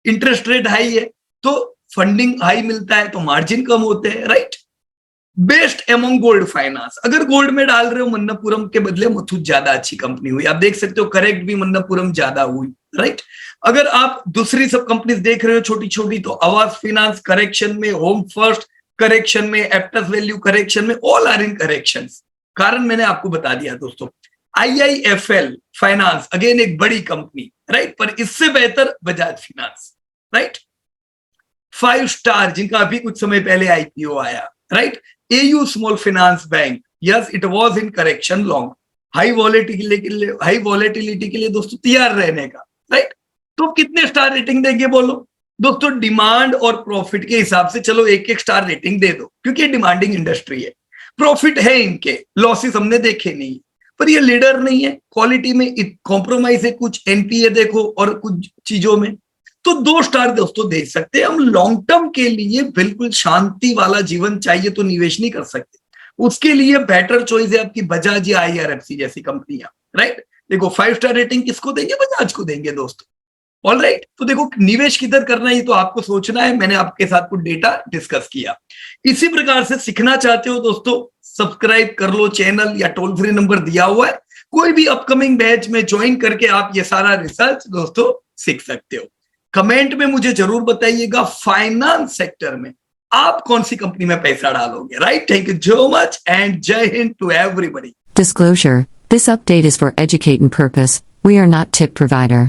इंटरेस्ट रेट हाई है, तो फंडिंग हाई मिलता है, तो मार्जिन कम होते हैं, right. Best among gold finance, अगर गोल्ड में डाल रहे हो मन्नपुरम के बदले मुथूट ज्यादा अच्छी कंपनी हुई। आप देख सकते हो करेक्ट भी मन्नपुरम ज्यादा हुई, राइट। अगर आप दूसरी सब कंपनीज देख रहे हो छोटी छोटी, तो आवास फाइनेंस करेक्शन में, होम फर्स्ट करेक्शन में, एप्टस वैल्यू करेक्शन में, ऑल आर इन करेक्शंस। कारण मैंने आपको बता दिया दोस्तों। IIFL फाइनेंस अगेन एक बड़ी कंपनी, राइट, पर इससे बेहतर बजाज फाइनेंस, राइट। 5 स्टार जिनका अभी कुछ समय पहले IPO आया, right. AU small finance bank, yes it was in correction long, high volatility के लिए दोस्तों तैयार रहने का, राइट। तो कितने स्टार रेटिंग देंगे बोलो दोस्तों? डिमांड और प्रॉफिट के हिसाब से चलो 1-1 स्टार रेटिंग दे दो, क्योंकि डिमांडिंग इंडस्ट्री है, प्रॉफिट है इनके, लॉसेस हमने देखे नहीं, पर ये लीडर नहीं है, क्वालिटी में कॉम्प्रोमाइज है, कुछ NPA देखो और कुछ चीजों में, तो 2 स्टार दोस्तों दे सकते हैं हम। लॉन्ग टर्म के लिए बिल्कुल शांति वाला जीवन चाहिए तो निवेश नहीं कर सकते, उसके लिए बेटर चॉइस है आपकी बजाज या IRFC जैसी कंपनियां, राइट। देखो 5 स्टार रेटिंग किसको देंगे? बजाज को देंगे दोस्तों, ऑल राइट। तो देखो निवेश किधर करना है तो आपको सोचना है, मैंने आपके साथ कुछ डेटा डिस्कस किया। इसी प्रकार से सीखना चाहते हो दोस्तों, सब्सक्राइब कर लो चैनल, या टोल फ्री नंबर दिया हुआ है, कोई भी अपकमिंग बैच में ज्वाइन करके आप ये सारा रिसर्च दोस्तों सीख सकते हो। कमेंट में मुझे जरूर बताइएगा फाइनेंस सेक्टर में आप कौन सी कंपनी में पैसा डालोगे, right. Thank you so much and Jai Hind to everybody.
Disclosure: This update is for educating purpose. We are not tip provider.